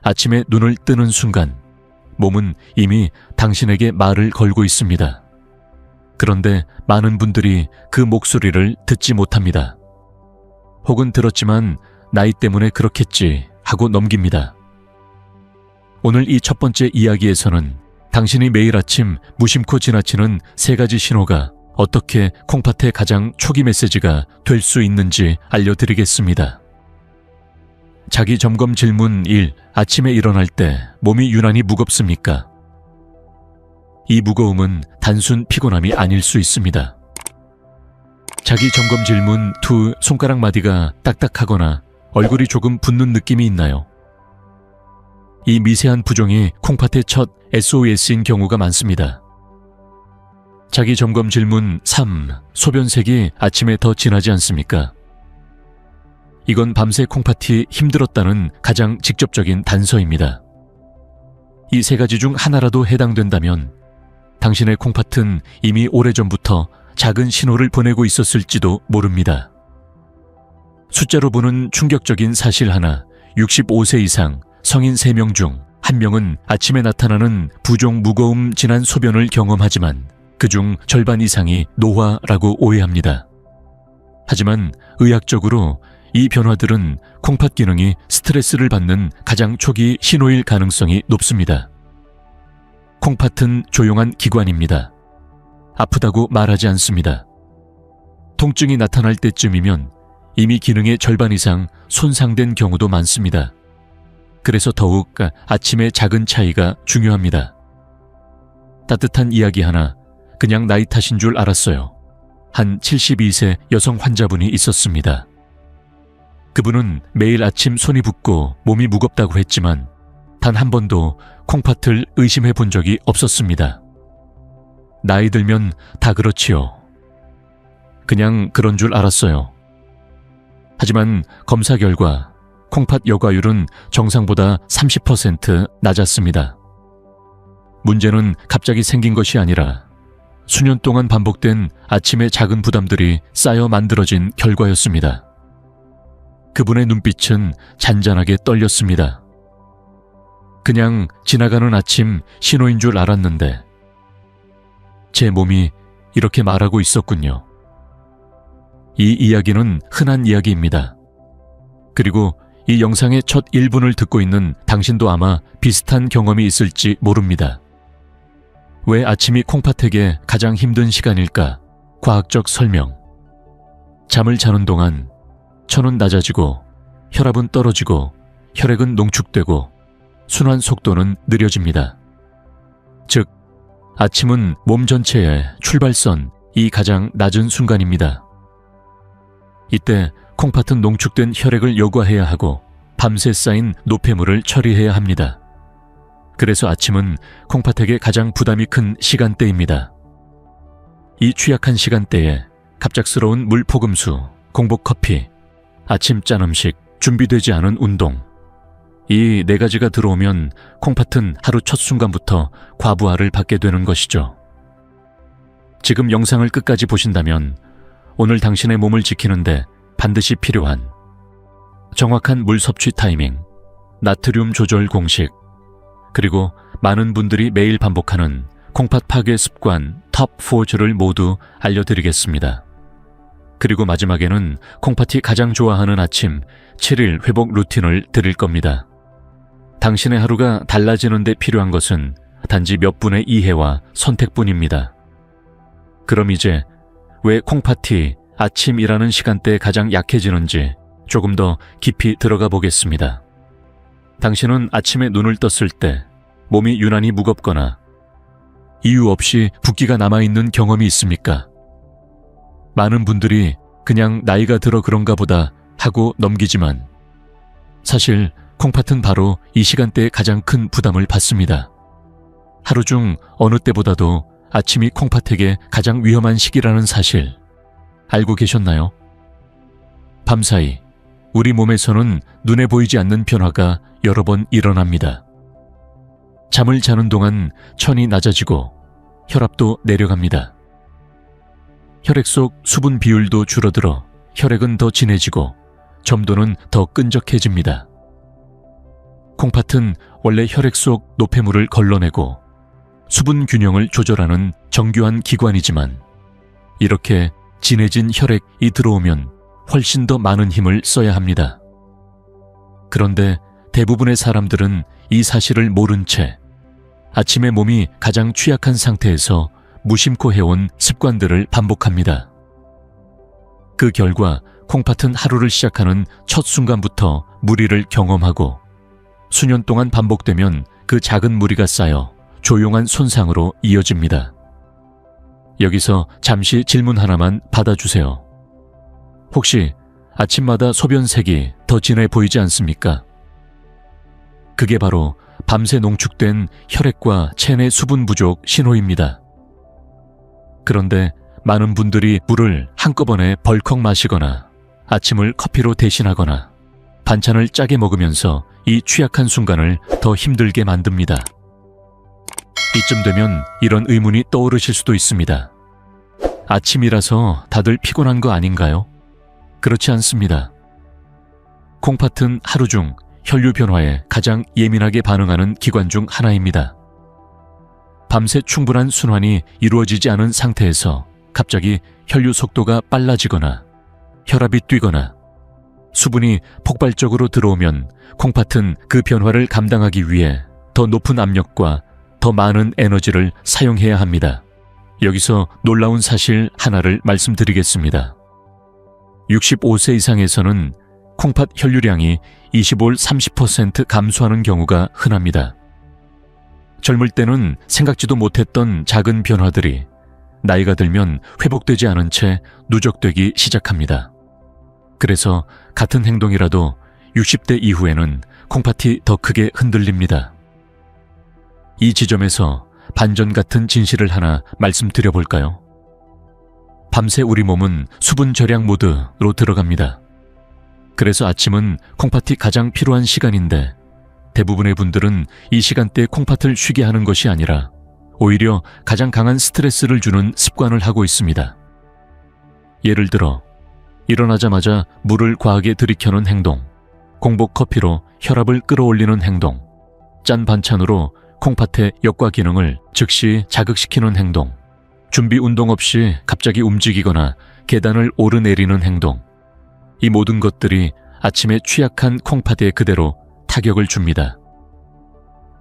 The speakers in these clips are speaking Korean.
아침에 눈을 뜨는 순간 몸은 이미 당신에게 말을 걸고 있습니다. 그런데 많은 분들이 그 목소리를 듣지 못합니다. 혹은 들었지만 나이 때문에 그렇겠지 하고 넘깁니다. 오늘 이 첫 번째 이야기에서는 당신이 매일 아침 무심코 지나치는 3가지 신호가 어떻게 콩팥의 가장 초기 메시지가 될 수 있는지 알려드리겠습니다. 자기 점검 질문 1. 아침에 일어날 때 몸이 유난히 무겁습니까? 이 무거움은 단순 피곤함이 아닐 수 있습니다. 자기 점검 질문 2. 손가락 마디가 딱딱하거나 얼굴이 조금 붓는 느낌이 있나요? 이 미세한 부종이 콩팥의 첫 SOS인 경우가 많습니다. 자기 점검 질문 3. 소변색이 아침에 더 진하지 않습니까? 이건 밤새 콩팥이 힘들었다는 가장 직접적인 단서입니다. 이 3가지 중 하나라도 해당된다면 당신의 콩팥은 이미 오래전부터 작은 신호를 보내고 있었을지도 모릅니다. 숫자로 보는 충격적인 사실 하나, 65세 이상 성인 3명 중 1명은 아침에 나타나는 부종 무거움 진한 소변을 경험하지만 그중 절반 이상이 노화라고 오해합니다. 하지만 의학적으로 이 변화들은 콩팥 기능이 스트레스를 받는 가장 초기 신호일 가능성이 높습니다. 콩팥은 조용한 기관입니다. 아프다고 말하지 않습니다. 통증이 나타날 때쯤이면 이미 기능의 절반 이상 손상된 경우도 많습니다. 그래서 더욱 아침의 작은 차이가 중요합니다. 따뜻한 이야기 하나, 그냥 나이 탓인 줄 알았어요. 한 72세 여성 환자분이 있었습니다. 그분은 매일 아침 손이 붓고 몸이 무겁다고 했지만 단 한 번도 콩팥을 의심해 본 적이 없었습니다. 나이 들면 다 그렇지요. 그냥 그런 줄 알았어요. 하지만 검사 결과 콩팥 여과율은 정상보다 30% 낮았습니다. 문제는 갑자기 생긴 것이 아니라 수년 동안 반복된 아침의 작은 부담들이 쌓여 만들어진 결과였습니다. 그분의 눈빛은 잔잔하게 떨렸습니다. 그냥 지나가는 아침 신호인 줄 알았는데 제 몸이 이렇게 말하고 있었군요. 이 이야기는 흔한 이야기입니다. 그리고 이 영상의 첫 1분을 듣고 있는 당신도 아마 비슷한 경험이 있을지 모릅니다. 왜 아침이 콩팥에게 가장 힘든 시간일까? 과학적 설명. 잠을 자는 동안 천은 낮아지고 혈압은 떨어지고 혈액은 농축되고 순환 속도는 느려집니다. 즉, 아침은 몸 전체의 출발선이 가장 낮은 순간입니다. 이때 콩팥은 농축된 혈액을 여과해야 하고 밤새 쌓인 노폐물을 처리해야 합니다. 그래서 아침은 콩팥에게 가장 부담이 큰 시간대입니다. 이 취약한 시간대에 갑작스러운 물포금수, 공복 커피, 아침 짠 음식, 준비되지 않은 운동, 이 4가지가 들어오면 콩팥은 하루 첫 순간부터 과부하를 받게 되는 것이죠. 지금 영상을 끝까지 보신다면 오늘 당신의 몸을 지키는데 반드시 필요한 정확한 물 섭취 타이밍, 나트륨 조절 공식, 그리고 많은 분들이 매일 반복하는 콩팥 파괴 습관 톱 4주를 모두 알려드리겠습니다. 그리고 마지막에는 콩팥이 가장 좋아하는 아침 7일 회복 루틴을 드릴 겁니다. 당신의 하루가 달라지는 데 필요한 것은 단지 몇 분의 이해와 선택뿐입니다. 그럼 이제 왜 콩팥이 아침이라는 시간대에 가장 약해지는지 조금 더 깊이 들어가 보겠습니다. 당신은 아침에 눈을 떴을 때 몸이 유난히 무겁거나 이유 없이 붓기가 남아있는 경험이 있습니까? 많은 분들이 그냥 나이가 들어 그런가 보다 하고 넘기지만 사실 콩팥은 바로 이 시간대에 가장 큰 부담을 받습니다. 하루 중 어느 때보다도 아침이 콩팥에게 가장 위험한 시기라는 사실 알고 계셨나요? 밤사이 우리 몸에서는 눈에 보이지 않는 변화가 여러 번 일어납니다. 잠을 자는 동안 천이 낮아지고 혈압도 내려갑니다. 혈액 속 수분 비율도 줄어들어 혈액은 더 진해지고 점도는 더 끈적해집니다. 콩팥은 원래 혈액 속 노폐물을 걸러내고 수분 균형을 조절하는 정교한 기관이지만 이렇게 진해진 혈액이 들어오면 훨씬 더 많은 힘을 써야 합니다. 그런데 대부분의 사람들은 이 사실을 모른 채 아침에 몸이 가장 취약한 상태에서 무심코 해온 습관들을 반복합니다. 그 결과 콩팥은 하루를 시작하는 첫 순간부터 무리를 경험하고 수년 동안 반복되면 그 작은 무리가 쌓여 조용한 손상으로 이어집니다. 여기서 잠시 질문 하나만 받아주세요. 혹시 아침마다 소변색이 더 진해 보이지 않습니까? 그게 바로 밤새 농축된 혈액과 체내 수분 부족 신호입니다. 그런데 많은 분들이 물을 한꺼번에 벌컥 마시거나 아침을 커피로 대신하거나 반찬을 짜게 먹으면서 이 취약한 순간을 더 힘들게 만듭니다. 이쯤 되면 이런 의문이 떠오르실 수도 있습니다. 아침이라서 다들 피곤한 거 아닌가요? 그렇지 않습니다. 콩팥은 하루 중 혈류 변화에 가장 예민하게 반응하는 기관 중 하나입니다. 밤새 충분한 순환이 이루어지지 않은 상태에서 갑자기 혈류 속도가 빨라지거나 혈압이 뛰거나 수분이 폭발적으로 들어오면 콩팥은 그 변화를 감당하기 위해 더 높은 압력과 더 많은 에너지를 사용해야 합니다. 여기서 놀라운 사실 하나를 말씀드리겠습니다. 65세 이상에서는 콩팥 혈류량이 25~30% 감소하는 경우가 흔합니다. 젊을 때는 생각지도 못했던 작은 변화들이 나이가 들면 회복되지 않은 채 누적되기 시작합니다. 그래서 같은 행동이라도 60대 이후에는 콩팥이 더 크게 흔들립니다. 이 지점에서 반전 같은 진실을 하나 말씀드려볼까요? 밤새 우리 몸은 수분 절약 모드로 들어갑니다. 그래서 아침은 콩팥이 가장 필요한 시간인데 대부분의 분들은 이 시간대에 콩팥을 쉬게 하는 것이 아니라 오히려 가장 강한 스트레스를 주는 습관을 하고 있습니다. 예를 들어 일어나자마자 물을 과하게 들이켜는 행동, 공복 커피로 혈압을 끌어올리는 행동, 짠 반찬으로 콩팥의 역과 기능을 즉시 자극시키는 행동, 준비 운동 없이 갑자기 움직이거나 계단을 오르내리는 행동, 이 모든 것들이 아침에 취약한 콩팥에 그대로 타격을 줍니다.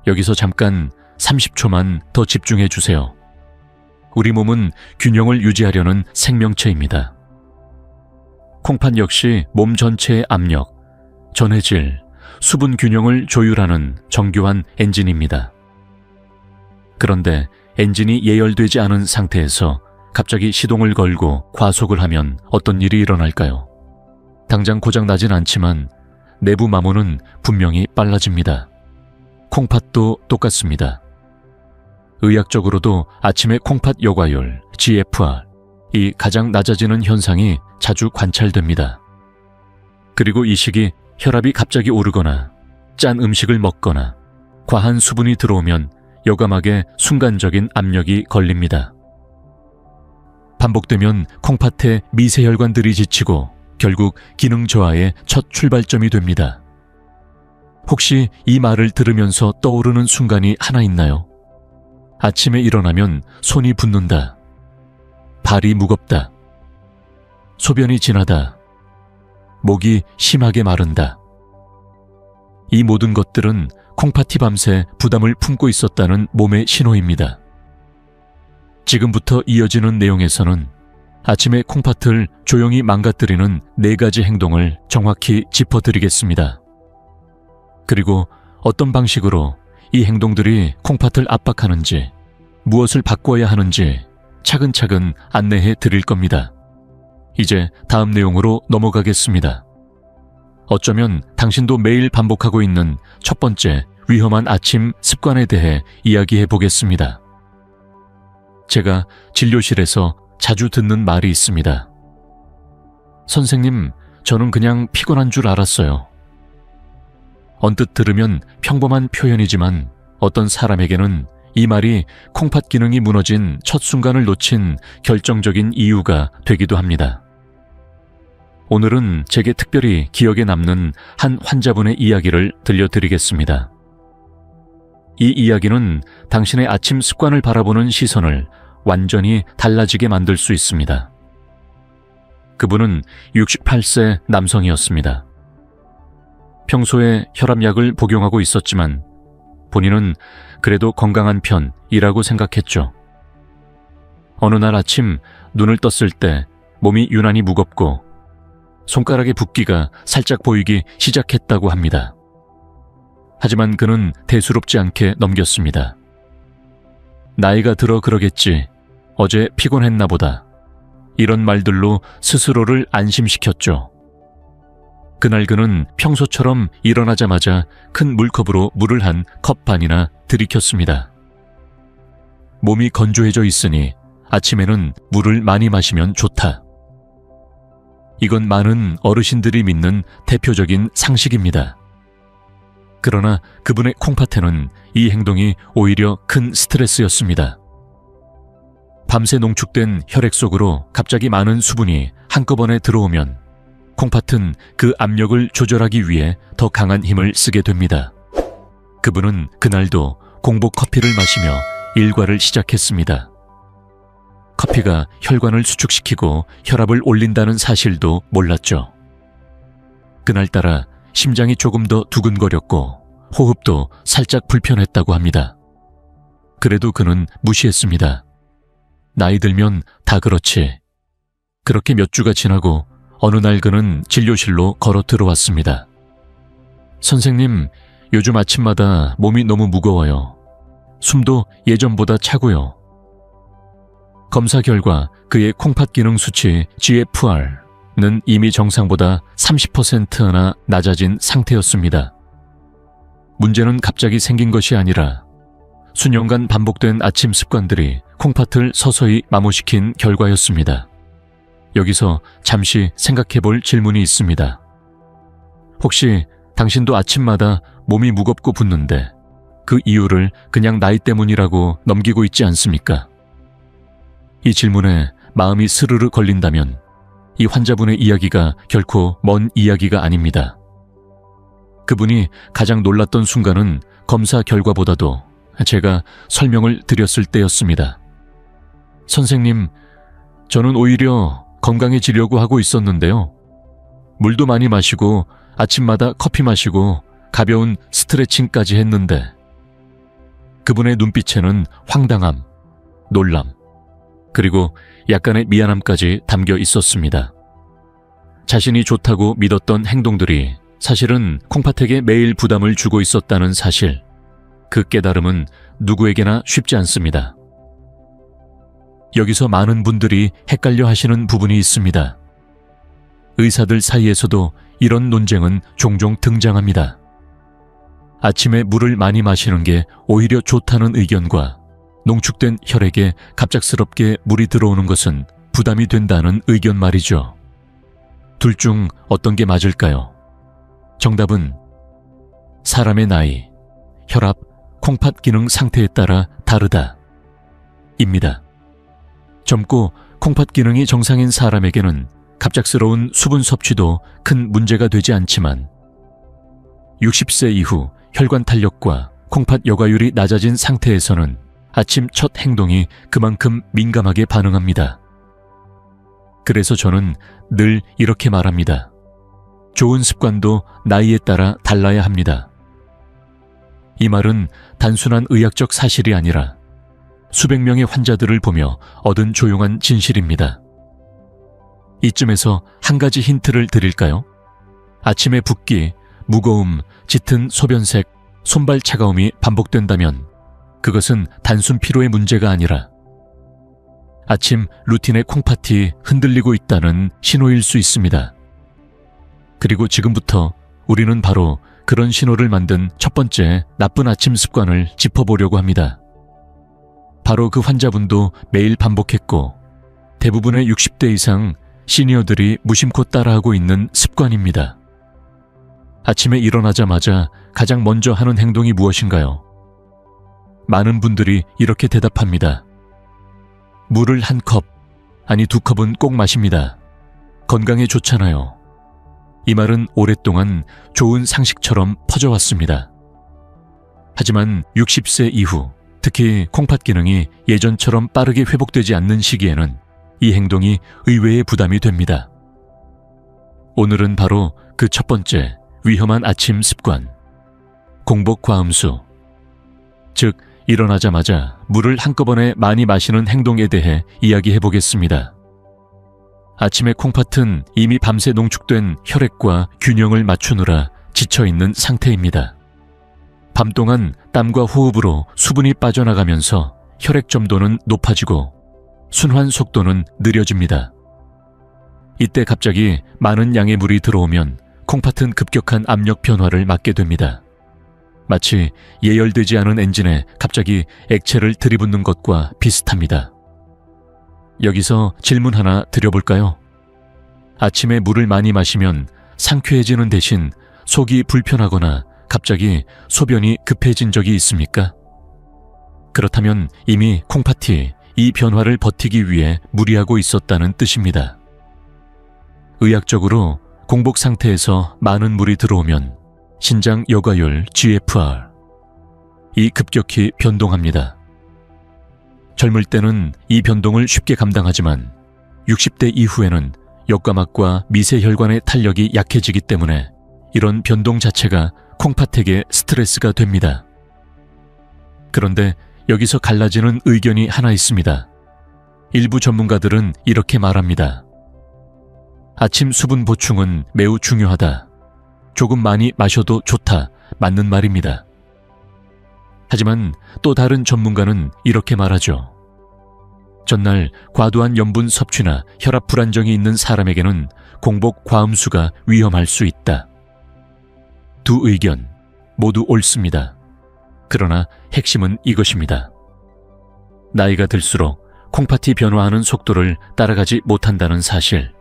여기서 잠깐 30초만 더 집중해 주세요. 우리 몸은 균형을 유지하려는 생명체입니다. 콩팥 역시 몸 전체의 압력, 전해질, 수분 균형을 조율하는 정교한 엔진입니다. 그런데 엔진이 예열되지 않은 상태에서 갑자기 시동을 걸고 과속을 하면 어떤 일이 일어날까요? 당장 고장 나진 않지만 내부 마모는 분명히 빨라집니다. 콩팥도 똑같습니다. 의학적으로도 아침의 콩팥 여과율, GFR, 이 가장 낮아지는 현상이 자주 관찰됩니다. 그리고 이 시기 혈압이 갑자기 오르거나 짠 음식을 먹거나 과한 수분이 들어오면 여감하게 순간적인 압력이 걸립니다. 반복되면 콩팥의 미세혈관들이 지치고 결국 기능 저하의 첫 출발점이 됩니다. 혹시 이 말을 들으면서 떠오르는 순간이 하나 있나요? 아침에 일어나면 손이 붓는다. 발이 무겁다. 소변이 진하다. 목이 심하게 마른다. 이 모든 것들은 콩팥이 밤새 부담을 품고 있었다는 몸의 신호입니다. 지금부터 이어지는 내용에서는 아침에 콩팥을 조용히 망가뜨리는 4가지 행동을 정확히 짚어드리겠습니다. 그리고 어떤 방식으로 이 행동들이 콩팥을 압박하는지, 무엇을 바꿔야 하는지 차근차근 안내해 드릴 겁니다. 이제 다음 내용으로 넘어가겠습니다. 어쩌면 당신도 매일 반복하고 있는 첫 번째 위험한 아침 습관에 대해 이야기해 보겠습니다. 제가 진료실에서 자주 듣는 말이 있습니다. 선생님, 저는 그냥 피곤한 줄 알았어요. 언뜻 들으면 평범한 표현이지만 어떤 사람에게는 이 말이 콩팥 기능이 무너진 첫 순간을 놓친 결정적인 이유가 되기도 합니다. 오늘은 제게 특별히 기억에 남는 한 환자분의 이야기를 들려드리겠습니다. 이 이야기는 당신의 아침 습관을 바라보는 시선을 완전히 달라지게 만들 수 있습니다. 그분은 68세 남성이었습니다. 평소에 혈압약을 복용하고 있었지만 본인은 그래도 건강한 편이라고 생각했죠. 어느 날 아침 눈을 떴을 때 몸이 유난히 무겁고 손가락의 붓기가 살짝 보이기 시작했다고 합니다. 하지만 그는 대수롭지 않게 넘겼습니다. 나이가 들어 그러겠지. 어제 피곤했나 보다. 이런 말들로 스스로를 안심시켰죠. 그날 그는 평소처럼 일어나자마자 큰 물컵으로 물을 한 컵 반이나 들이켰습니다. 몸이 건조해져 있으니 아침에는 물을 많이 마시면 좋다. 이건 많은 어르신들이 믿는 대표적인 상식입니다. 그러나 그분의 콩팥에는 이 행동이 오히려 큰 스트레스였습니다. 밤새 농축된 혈액 속으로 갑자기 많은 수분이 한꺼번에 들어오면 콩팥은 그 압력을 조절하기 위해 더 강한 힘을 쓰게 됩니다. 그분은 그날도 공복 커피를 마시며 일과를 시작했습니다. 커피가 혈관을 수축시키고 혈압을 올린다는 사실도 몰랐죠. 그날따라 심장이 조금 더 두근거렸고 호흡도 살짝 불편했다고 합니다. 그래도 그는 무시했습니다. 나이 들면 다 그렇지. 그렇게 몇 주가 지나고 어느 날 그는 진료실로 걸어 들어왔습니다. 선생님, 요즘 아침마다 몸이 너무 무거워요. 숨도 예전보다 차고요. 검사 결과 그의 콩팥 기능 수치 GFR는 이미 정상보다 30%나 낮아진 상태였습니다. 문제는 갑자기 생긴 것이 아니라 수년간 반복된 아침 습관들이 콩팥을 서서히 마모시킨 결과였습니다. 여기서 잠시 생각해 볼 질문이 있습니다. 혹시 당신도 아침마다 몸이 무겁고 붓는데 그 이유를 그냥 나이 때문이라고 넘기고 있지 않습니까? 이 질문에 마음이 스르르 걸린다면 이 환자분의 이야기가 결코 먼 이야기가 아닙니다. 그분이 가장 놀랐던 순간은 검사 결과보다도 제가 설명을 드렸을 때였습니다. 선생님, 저는 오히려 건강해지려고 하고 있었는데요. 물도 많이 마시고 아침마다 커피 마시고 가벼운 스트레칭까지 했는데 그분의 눈빛에는 황당함, 놀람, 그리고 약간의 미안함까지 담겨 있었습니다. 자신이 좋다고 믿었던 행동들이 사실은 콩팥에게 매일 부담을 주고 있었다는 사실, 그 깨달음은 누구에게나 쉽지 않습니다. 여기서 많은 분들이 헷갈려 하시는 부분이 있습니다. 의사들 사이에서도 이런 논쟁은 종종 등장합니다. 아침에 물을 많이 마시는 게 오히려 좋다는 의견과 농축된 혈액에 갑작스럽게 물이 들어오는 것은 부담이 된다는 의견 말이죠. 둘 중 어떤 게 맞을까요? 정답은 사람의 나이, 혈압, 콩팥 기능 상태에 따라 다르다 입니다. 젊고 콩팥 기능이 정상인 사람에게는 갑작스러운 수분 섭취도 큰 문제가 되지 않지만 60세 이후 혈관 탄력과 콩팥 여과율이 낮아진 상태에서는 아침 첫 행동이 그만큼 민감하게 반응합니다. 그래서 저는 늘 이렇게 말합니다. 좋은 습관도 나이에 따라 달라야 합니다. 이 말은 단순한 의학적 사실이 아니라 수백 명의 환자들을 보며 얻은 조용한 진실입니다. 이쯤에서 한 가지 힌트를 드릴까요? 아침에 붓기, 무거움, 짙은 소변색, 손발 차가움이 반복된다면 그것은 단순 피로의 문제가 아니라 아침 루틴의 콩팥이 흔들리고 있다는 신호일 수 있습니다. 그리고 지금부터 우리는 바로 그런 신호를 만든 첫 번째 나쁜 아침 습관을 짚어보려고 합니다. 바로 그 환자분도 매일 반복했고 대부분의 60대 이상 시니어들이 무심코 따라하고 있는 습관입니다. 아침에 일어나자마자 가장 먼저 하는 행동이 무엇인가요? 많은 분들이 이렇게 대답합니다. 물을 한 컵, 아니 2컵은 꼭 마십니다. 건강에 좋잖아요. 이 말은 오랫동안 좋은 상식처럼 퍼져왔습니다. 하지만 60세 이후, 특히 콩팥 기능이 예전처럼 빠르게 회복되지 않는 시기에는 이 행동이 의외의 부담이 됩니다. 오늘은 바로 그 첫 번째 위험한 아침 습관, 공복 과음수, 즉 일어나자마자 물을 한꺼번에 많이 마시는 행동에 대해 이야기해 보겠습니다. 아침에 콩팥은 이미 밤새 농축된 혈액과 균형을 맞추느라 지쳐있는 상태입니다. 밤 동안 땀과 호흡으로 수분이 빠져나가면서 혈액 점도는 높아지고 순환 속도는 느려집니다. 이때 갑자기 많은 양의 물이 들어오면 콩팥은 급격한 압력 변화를 맞게 됩니다. 마치 예열되지 않은 엔진에 갑자기 액체를 들이붓는 것과 비슷합니다. 여기서 질문 하나 드려볼까요? 아침에 물을 많이 마시면 상쾌해지는 대신 속이 불편하거나 갑자기 소변이 급해진 적이 있습니까? 그렇다면 이미 콩팥이 이 변화를 버티기 위해 무리하고 있었다는 뜻입니다. 의학적으로 공복 상태에서 많은 물이 들어오면 신장 여과율 GFR, 이 급격히 변동합니다. 젊을 때는 이 변동을 쉽게 감당하지만 60대 이후에는 역과막과 미세혈관의 탄력이 약해지기 때문에 이런 변동 자체가 콩팥에게 스트레스가 됩니다. 그런데 여기서 갈라지는 의견이 하나 있습니다. 일부 전문가들은 이렇게 말합니다. 아침 수분 보충은 매우 중요하다. 조금 많이 마셔도 좋다. 맞는 말입니다. 하지만 또 다른 전문가는 이렇게 말하죠. 전날 과도한 염분 섭취나 혈압 불안정이 있는 사람에게는 공복 과음수가 위험할 수 있다. 두 의견 모두 옳습니다. 그러나 핵심은 이것입니다. 나이가 들수록 콩팥이 변화하는 속도를 따라가지 못한다는 사실.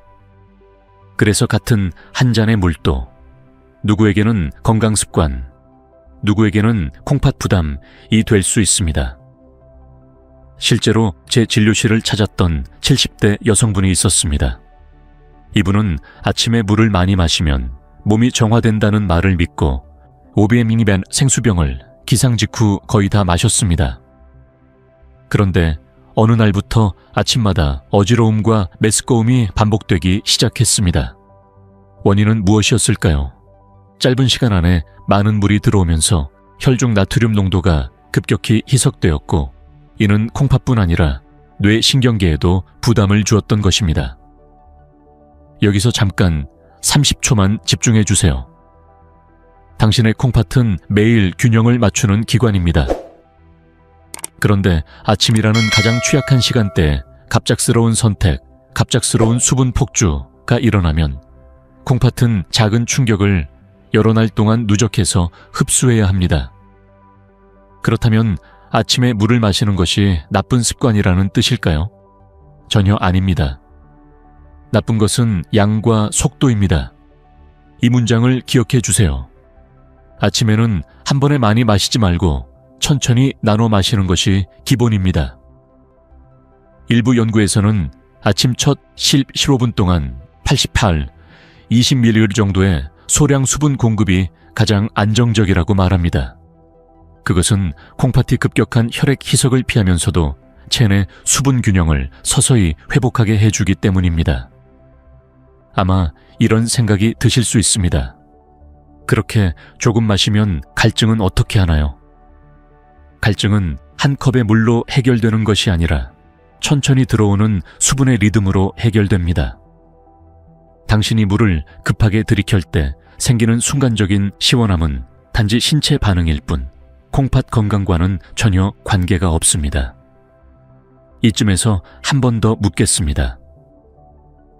그래서 같은 한 잔의 물도 누구에게는 건강습관, 누구에게는 콩팥 부담이 될 수 있습니다. 실제로 제 진료실을 찾았던 70대 여성분이 있었습니다. 이분은 아침에 물을 많이 마시면 몸이 정화된다는 말을 믿고 오비에미니벤 생수병을 기상 직후 거의 다 마셨습니다. 그런데 어느 날부터 아침마다 어지러움과 메스꺼움이 반복되기 시작했습니다. 원인은 무엇이었을까요? 짧은 시간 안에 많은 물이 들어오면서 혈중 나트륨 농도가 급격히 희석되었고 이는 콩팥뿐 아니라 뇌 신경계에도 부담을 주었던 것입니다. 여기서 잠깐 30초만 집중해 주세요. 당신의 콩팥은 매일 균형을 맞추는 기관입니다. 그런데 아침이라는 가장 취약한 시간대에 갑작스러운 선택, 갑작스러운 수분 폭주가 일어나면 콩팥은 작은 충격을 여러 날 동안 누적해서 흡수해야 합니다. 그렇다면 아침에 물을 마시는 것이 나쁜 습관이라는 뜻일까요? 전혀 아닙니다. 나쁜 것은 양과 속도입니다. 이 문장을 기억해 주세요. 아침에는 한 번에 많이 마시지 말고 천천히 나눠 마시는 것이 기본입니다. 일부 연구에서는 아침 첫 15분 동안 88, 20ml 정도의 소량 수분 공급이 가장 안정적이라고 말합니다. 그것은 콩팥이 급격한 혈액 희석을 피하면서도 체내 수분 균형을 서서히 회복하게 해주기 때문입니다. 아마 이런 생각이 드실 수 있습니다. 그렇게 조금 마시면 갈증은 어떻게 하나요? 갈증은 한 컵의 물로 해결되는 것이 아니라 천천히 들어오는 수분의 리듬으로 해결됩니다. 당신이 물을 급하게 들이킬 때 생기는 순간적인 시원함은 단지 신체 반응일 뿐 콩팥 건강과는 전혀 관계가 없습니다. 이쯤에서 한 번 더 묻겠습니다.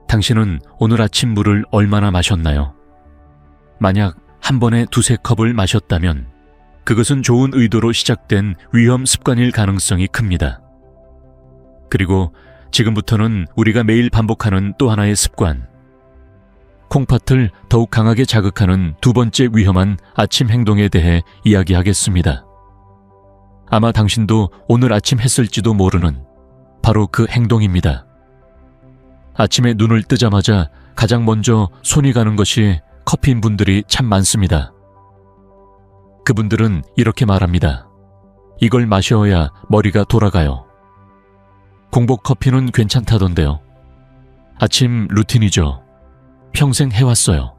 당신은 오늘 아침 물을 얼마나 마셨나요? 만약 한 번에 2-3컵을 마셨다면 그것은 좋은 의도로 시작된 위험 습관일 가능성이 큽니다. 그리고 지금부터는 우리가 매일 반복하는 또 하나의 습관, 콩팥을 더욱 강하게 자극하는 두 번째 위험한 아침 행동에 대해 이야기하겠습니다. 아마 당신도 오늘 아침 했을지도 모르는 바로 그 행동입니다. 아침에 눈을 뜨자마자 가장 먼저 손이 가는 것이 커피인 분들이 참 많습니다. 그분들은 이렇게 말합니다. 이걸 마셔야 머리가 돌아가요. 공복 커피는 괜찮다던데요. 아침 루틴이죠. 평생 해왔어요.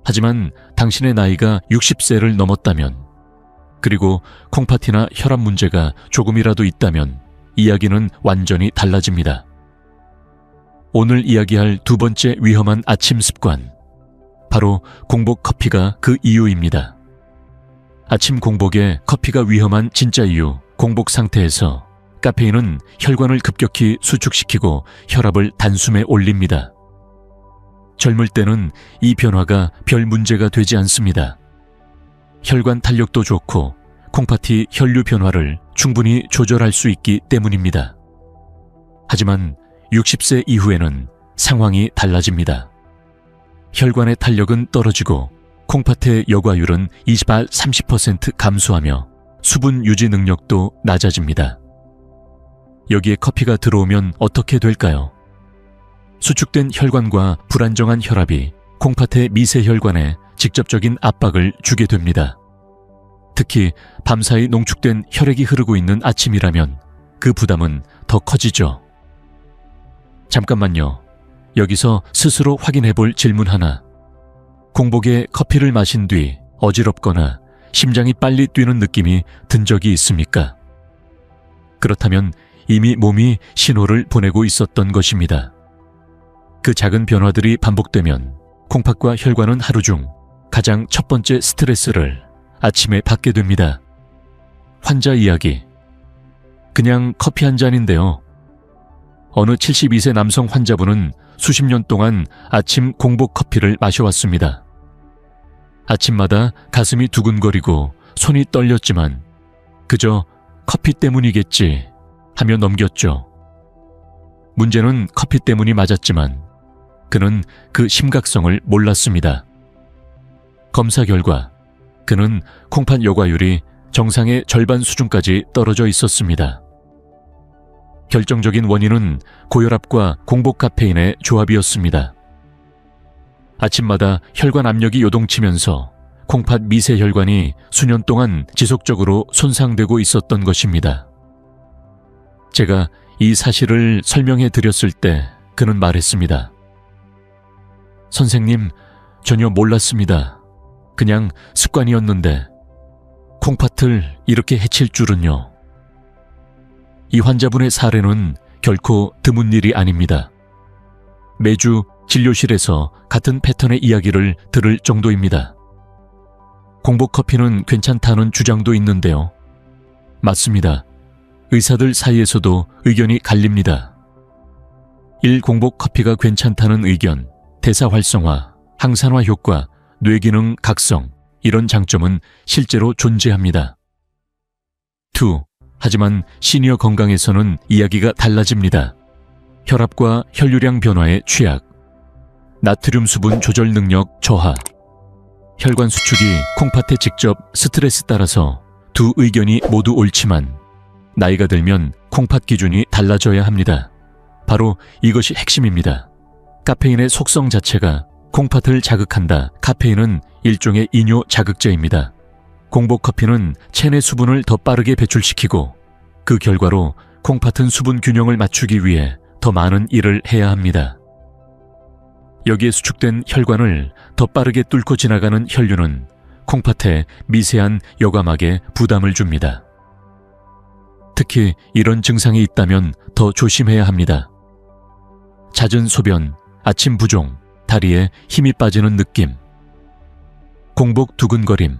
하지만 당신의 나이가 60세를 넘었다면, 그리고 콩팥이나 혈압 문제가 조금이라도 있다면 이야기는 완전히 달라집니다. 오늘 이야기할 두 번째 위험한 아침 습관, 바로 공복 커피가 그 이유입니다. 아침 공복에 커피가 위험한 진짜 이유, 공복 상태에서 카페인은 혈관을 급격히 수축시키고 혈압을 단숨에 올립니다. 젊을 때는 이 변화가 별 문제가 되지 않습니다. 혈관 탄력도 좋고 콩팥이 혈류 변화를 충분히 조절할 수 있기 때문입니다. 하지만 60세 이후에는 상황이 달라집니다. 혈관의 탄력은 떨어지고 콩팥의 여과율은 20~30% 감소하며 수분 유지 능력도 낮아집니다. 여기에 커피가 들어오면 어떻게 될까요? 수축된 혈관과 불안정한 혈압이 콩팥의 미세혈관에 직접적인 압박을 주게 됩니다. 특히 밤사이 농축된 혈액이 흐르고 있는 아침이라면 그 부담은 더 커지죠. 잠깐만요. 여기서 스스로 확인해 볼 질문 하나. 공복에 커피를 마신 뒤 어지럽거나 심장이 빨리 뛰는 느낌이 든 적이 있습니까? 그렇다면 이미 몸이 신호를 보내고 있었던 것입니다. 그 작은 변화들이 반복되면 콩팥과 혈관은 하루 중 가장 첫 번째 스트레스를 아침에 받게 됩니다. 환자 이야기. 그냥 커피 한 잔인데요. 어느 72세 남성 환자분은 수십 년 동안 아침 공복 커피를 마셔왔습니다. 아침마다 가슴이 두근거리고 손이 떨렸지만 그저 커피 때문이겠지 하며 넘겼죠. 문제는 커피 때문이 맞았지만 그는 그 심각성을 몰랐습니다. 검사 결과 그는 콩팥 여과율이 정상의 절반 수준까지 떨어져 있었습니다. 결정적인 원인은 고혈압과 공복 카페인의 조합이었습니다. 아침마다 혈관 압력이 요동치면서 콩팥 미세혈관이 수년 동안 지속적으로 손상되고 있었던 것입니다. 제가 이 사실을 설명해 드렸을 때 그는 말했습니다. 선생님, 전혀 몰랐습니다. 그냥 습관이었는데 콩팥을 이렇게 해칠 줄은요. 이 환자분의 사례는 결코 드문 일이 아닙니다. 매주 진료실에서 같은 패턴의 이야기를 들을 정도입니다. 공복 커피는 괜찮다는 주장도 있는데요. 맞습니다. 의사들 사이에서도 의견이 갈립니다. 1. 공복 커피가 괜찮다는 의견, 대사 활성화, 항산화 효과, 뇌기능 각성, 이런 장점은 실제로 존재합니다. 2. 하지만 시니어 건강에서는 이야기가 달라집니다. 혈압과 혈류량 변화에 취약, 나트륨 수분 조절 능력 저하, 혈관 수축이 콩팥에 직접 스트레스 따라서 두 의견이 모두 옳지만 나이가 들면 콩팥 기준이 달라져야 합니다. 바로 이것이 핵심입니다. 카페인의 속성 자체가 콩팥을 자극한다. 카페인은 일종의 이뇨 자극제입니다. 공복 커피는 체내 수분을 더 빠르게 배출시키고 그 결과로 콩팥은 수분 균형을 맞추기 위해 더 많은 일을 해야 합니다. 여기에 수축된 혈관을 더 빠르게 뚫고 지나가는 혈류는 콩팥에 미세한 여과막에 부담을 줍니다. 특히 이런 증상이 있다면 더 조심해야 합니다. 잦은 소변, 아침 부종, 다리에 힘이 빠지는 느낌, 공복 두근거림,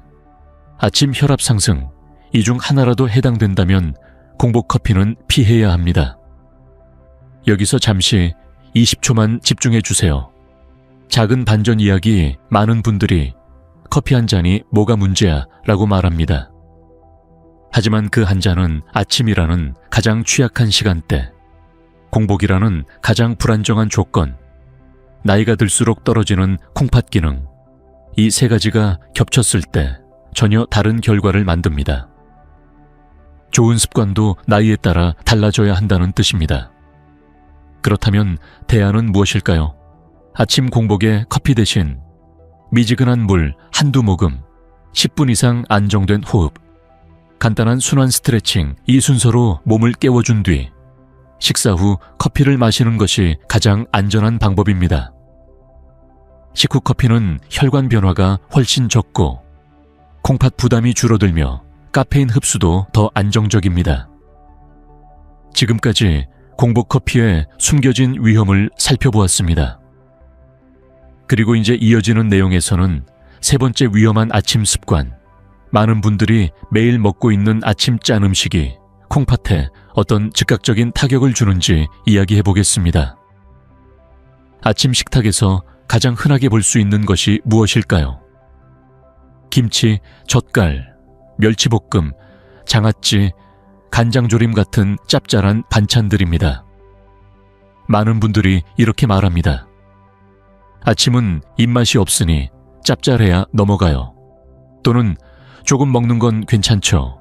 아침 혈압 상승, 이 중 하나라도 해당된다면 공복 커피는 피해야 합니다. 여기서 잠시 20초만 집중해 주세요. 작은 반전 이야기, 많은 분들이 커피 한 잔이 뭐가 문제야 라고 말합니다. 하지만 그 한 잔은 아침이라는 가장 취약한 시간대, 공복이라는 가장 불안정한 조건, 나이가 들수록 떨어지는 콩팥 기능, 이 세 가지가 겹쳤을 때 전혀 다른 결과를 만듭니다. 좋은 습관도 나이에 따라 달라져야 한다는 뜻입니다. 그렇다면 대안은 무엇일까요? 아침 공복에 커피 대신 미지근한 물 한두 모금, 10분 이상 안정된 호흡, 간단한 순환 스트레칭 이 순서로 몸을 깨워준 뒤 식사 후 커피를 마시는 것이 가장 안전한 방법입니다. 식후 커피는 혈관 변화가 훨씬 적고 콩팥 부담이 줄어들며 카페인 흡수도 더 안정적입니다. 지금까지 공복 커피의 숨겨진 위험을 살펴보았습니다. 그리고 이제 이어지는 내용에서는 세 번째 위험한 아침 습관, 많은 분들이 매일 먹고 있는 아침 짠 음식이 콩팥에 어떤 즉각적인 타격을 주는지 이야기해 보겠습니다. 아침 식탁에서 가장 흔하게 볼 수 있는 것이 무엇일까요? 김치, 젓갈, 멸치볶음, 장아찌, 간장조림 같은 짭짤한 반찬들입니다. 많은 분들이 이렇게 말합니다. 아침은 입맛이 없으니 짭짤해야 넘어가요. 또는 조금 먹는 건 괜찮죠.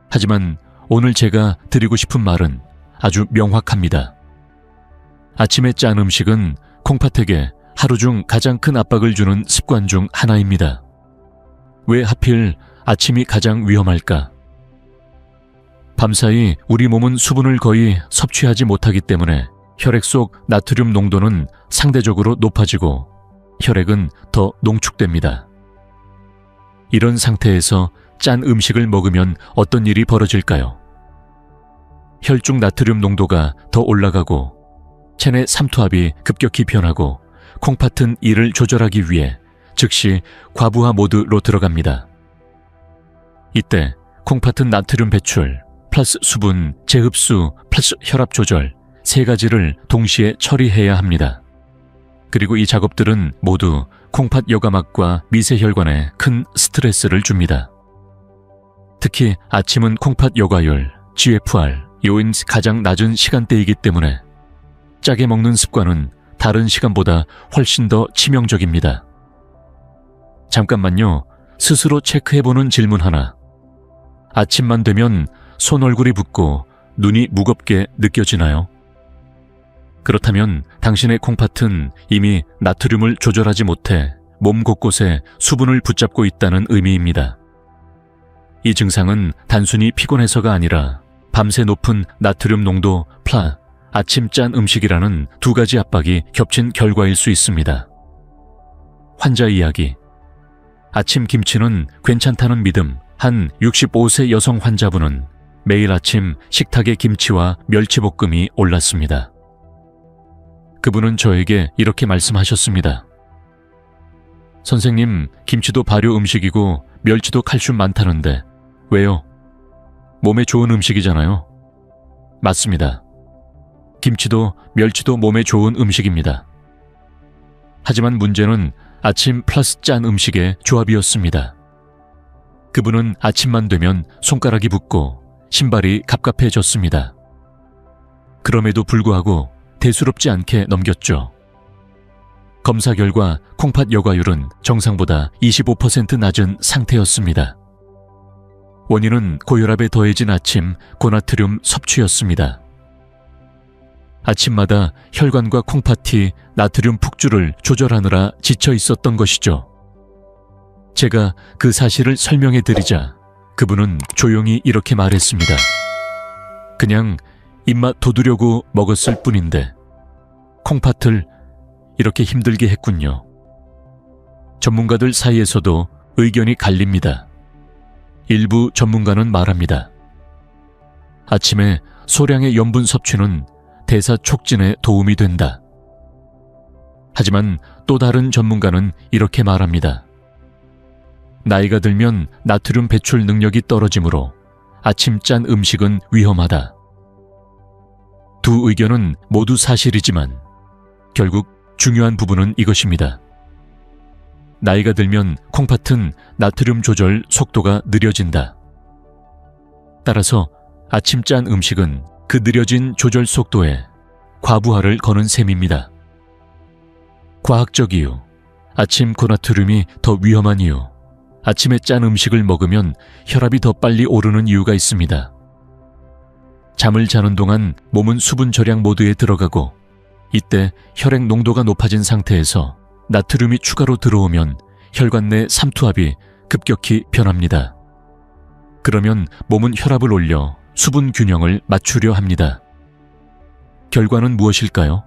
하지만 오늘 제가 드리고 싶은 말은 아주 명확합니다. 아침에 짠 음식은 콩팥에게 하루 중 가장 큰 압박을 주는 습관 중 하나입니다. 왜 하필 아침이 가장 위험할까? 밤사이 우리 몸은 수분을 거의 섭취하지 못하기 때문에 혈액 속 나트륨 농도는 상대적으로 높아지고 혈액은 더 농축됩니다. 이런 상태에서 짠 음식을 먹으면 어떤 일이 벌어질까요? 혈중 나트륨 농도가 더 올라가고 체내 삼투압이 급격히 변하고 콩팥은 이를 조절하기 위해 즉시 과부하 모드로 들어갑니다. 이때 콩팥은 나트륨 배출, 플러스 수분, 재흡수, 플러스 혈압 조절 세 가지를 동시에 처리해야 합니다. 그리고 이 작업들은 모두 콩팥 여과막과 미세혈관에 큰 스트레스를 줍니다. 특히 아침은 콩팥 여과율, GFR, 요인 가장 낮은 시간대이기 때문에 짜게 먹는 습관은 다른 시간보다 훨씬 더 치명적입니다. 잠깐만요. 스스로 체크해보는 질문 하나. 아침만 되면 손 얼굴이 붓고 눈이 무겁게 느껴지나요? 그렇다면 당신의 콩팥은 이미 나트륨을 조절하지 못해 몸 곳곳에 수분을 붙잡고 있다는 의미입니다. 이 증상은 단순히 피곤해서가 아니라 밤새 높은 나트륨 농도 아침 짠 음식이라는 두 가지 압박이 겹친 결과일 수 있습니다. 환자 이야기. 아침 김치는 괜찮다는 믿음 한 65세 여성 환자분은 매일 아침 식탁에 김치와 멸치볶음이 올랐습니다. 그분은 저에게 이렇게 말씀하셨습니다. 선생님, 김치도 발효 음식이고 멸치도 칼슘 많다는데 왜요? 몸에 좋은 음식이잖아요. 맞습니다. 김치도 멸치도 몸에 좋은 음식입니다. 하지만 문제는 아침 플러스 짠 음식의 조합이었습니다. 그분은 아침만 되면 손가락이 붓고 신발이 갑갑해졌습니다. 그럼에도 불구하고 대수롭지 않게 넘겼죠. 검사 결과 콩팥 여과율은 정상보다 25% 낮은 상태였습니다. 원인은 고혈압에 더해진 아침 고나트륨 섭취였습니다. 아침마다 혈관과 콩팥이 나트륨 폭주를 조절하느라 지쳐 있었던 것이죠. 제가 그 사실을 설명해 드리자 그분은 조용히 이렇게 말했습니다. 그냥 입맛 돋우려고 먹었을 뿐인데 콩팥을 이렇게 힘들게 했군요. 전문가들 사이에서도 의견이 갈립니다. 일부 전문가는 말합니다. 아침에 소량의 염분 섭취는 대사 촉진에 도움이 된다. 하지만 또 다른 전문가는 이렇게 말합니다. 나이가 들면 나트륨 배출 능력이 떨어지므로 아침 짠 음식은 위험하다. 두 의견은 모두 사실이지만 결국 중요한 부분은 이것입니다. 나이가 들면 콩팥은 나트륨 조절 속도가 느려진다. 따라서 아침 짠 음식은 그 느려진 조절 속도에 과부하를 거는 셈입니다. 과학적 이유, 아침 고나트륨이 더 위험한 이유, 아침에 짠 음식을 먹으면 혈압이 더 빨리 오르는 이유가 있습니다. 잠을 자는 동안 몸은 수분 절약 모드에 들어가고 이때 혈액 농도가 높아진 상태에서 나트륨이 추가로 들어오면 혈관 내 삼투압이 급격히 변합니다. 그러면 몸은 혈압을 올려 수분 균형을 맞추려 합니다. 결과는 무엇일까요?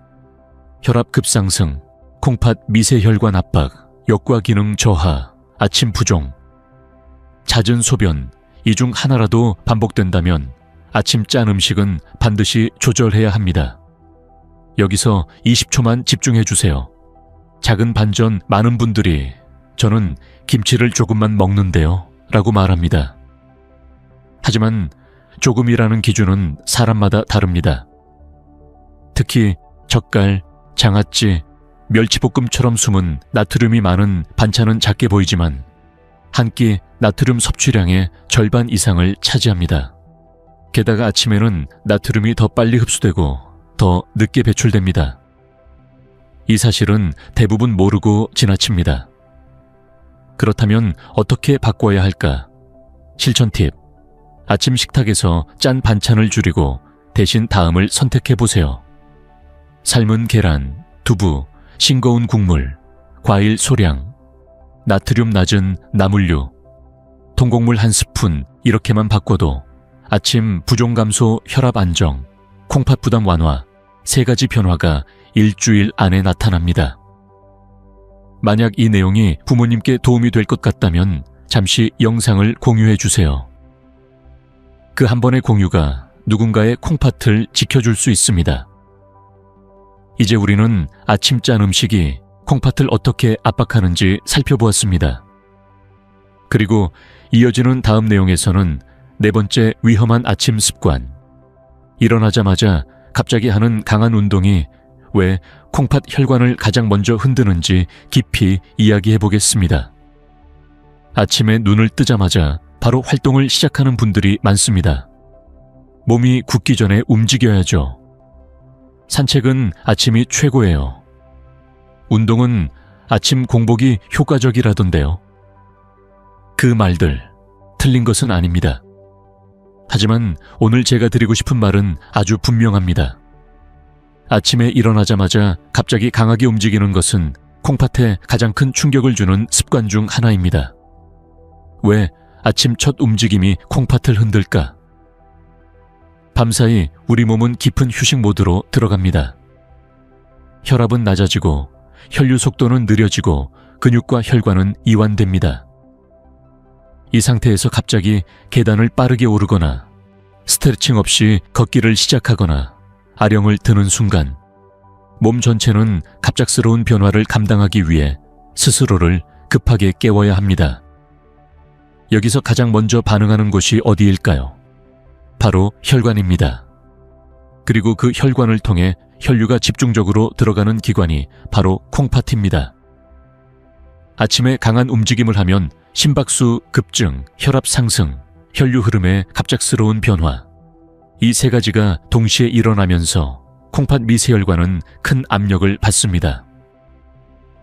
혈압 급상승, 콩팥 미세혈관 압박, 역과 기능 저하, 아침 부종. 잦은 소변, 이 중 하나라도 반복된다면 아침 짠 음식은 반드시 조절해야 합니다. 여기서 20초만 집중해 주세요. 작은 반전 많은 분들이 저는 김치를 조금만 먹는데요 라고 말합니다. 하지만 조금이라는 기준은 사람마다 다릅니다. 특히 젓갈, 장아찌, 멸치볶음처럼 숨은 나트륨이 많은 반찬은 작게 보이지만 한 끼 나트륨 섭취량의 절반 이상을 차지합니다. 게다가 아침에는 나트륨이 더 빨리 흡수되고 더 늦게 배출됩니다. 이 사실은 대부분 모르고 지나칩니다. 그렇다면 어떻게 바꿔야 할까? 실천 팁. 아침 식탁에서 짠 반찬을 줄이고 대신 다음을 선택해 보세요. 삶은 계란, 두부, 싱거운 국물, 과일 소량, 나트륨 낮은 나물류, 통곡물 1스푼 이렇게만 바꿔도 아침 부종 감소, 혈압 안정, 콩팥 부담 완화 3가지 변화가 일주일 안에 나타납니다. 만약 이 내용이 부모님께 도움이 될 것 같다면 잠시 영상을 공유해 주세요. 그 한 번의 공유가 누군가의 콩팥을 지켜줄 수 있습니다. 이제 우리는 아침 짠 음식이 콩팥을 어떻게 압박하는지 살펴보았습니다. 그리고 이어지는 다음 내용에서는 4번째 위험한 아침 습관. 일어나자마자 갑자기 하는 강한 운동이 왜 콩팥 혈관을 가장 먼저 흔드는지 깊이 이야기해 보겠습니다. 아침에 눈을 뜨자마자 바로 활동을 시작하는 분들이 많습니다. 몸이 굳기 전에 움직여야죠. 산책은 아침이 최고예요. 운동은 아침 공복이 효과적이라던데요. 그 말들, 틀린 것은 아닙니다. 하지만 오늘 제가 드리고 싶은 말은 아주 분명합니다. 아침에 일어나자마자 갑자기 강하게 움직이는 것은 콩팥에 가장 큰 충격을 주는 습관 중 하나입니다. 왜 아침 첫 움직임이 콩팥을 흔들까? 밤사이 우리 몸은 깊은 휴식 모드로 들어갑니다. 혈압은 낮아지고 혈류 속도는 느려지고 근육과 혈관은 이완됩니다. 이 상태에서 갑자기 계단을 빠르게 오르거나 스트레칭 없이 걷기를 시작하거나 아령을 드는 순간 몸 전체는 갑작스러운 변화를 감당하기 위해 스스로를 급하게 깨워야 합니다. 여기서 가장 먼저 반응하는 곳이 어디일까요? 바로 혈관입니다. 그리고 그 혈관을 통해 혈류가 집중적으로 들어가는 기관이 바로 콩팥입니다. 아침에 강한 움직임을 하면 심박수 급증, 혈압 상승, 혈류 흐름의 갑작스러운 변화. 이 3가지가 동시에 일어나면서 콩팥 미세혈관은 큰 압력을 받습니다.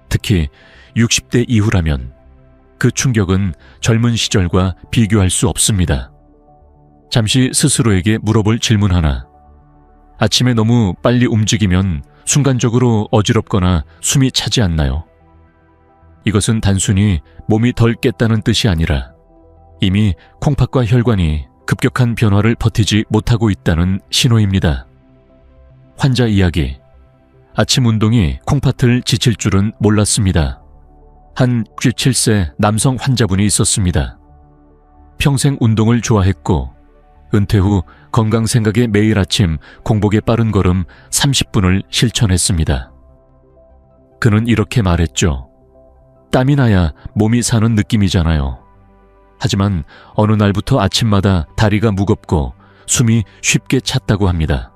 특히 60대 이후라면 그 충격은 젊은 시절과 비교할 수 없습니다. 잠시 스스로에게 물어볼 질문 하나. 아침에 너무 빨리 움직이면 순간적으로 어지럽거나 숨이 차지 않나요? 이것은 단순히 몸이 덜 깼다는 뜻이 아니라 이미 콩팥과 혈관이 급격한 변화를 버티지 못하고 있다는 신호입니다. 환자 이야기. 아침 운동이 콩팥을 지칠 줄은 몰랐습니다. 한 67세 남성 환자분이 있었습니다. 평생 운동을 좋아했고 은퇴 후 건강 생각에 매일 아침 공복에 빠른 걸음 30분을 실천했습니다. 그는 이렇게 말했죠. 땀이 나야 몸이 사는 느낌이잖아요. 하지만 어느 날부터 아침마다 다리가 무겁고 숨이 쉽게 찼다고 합니다.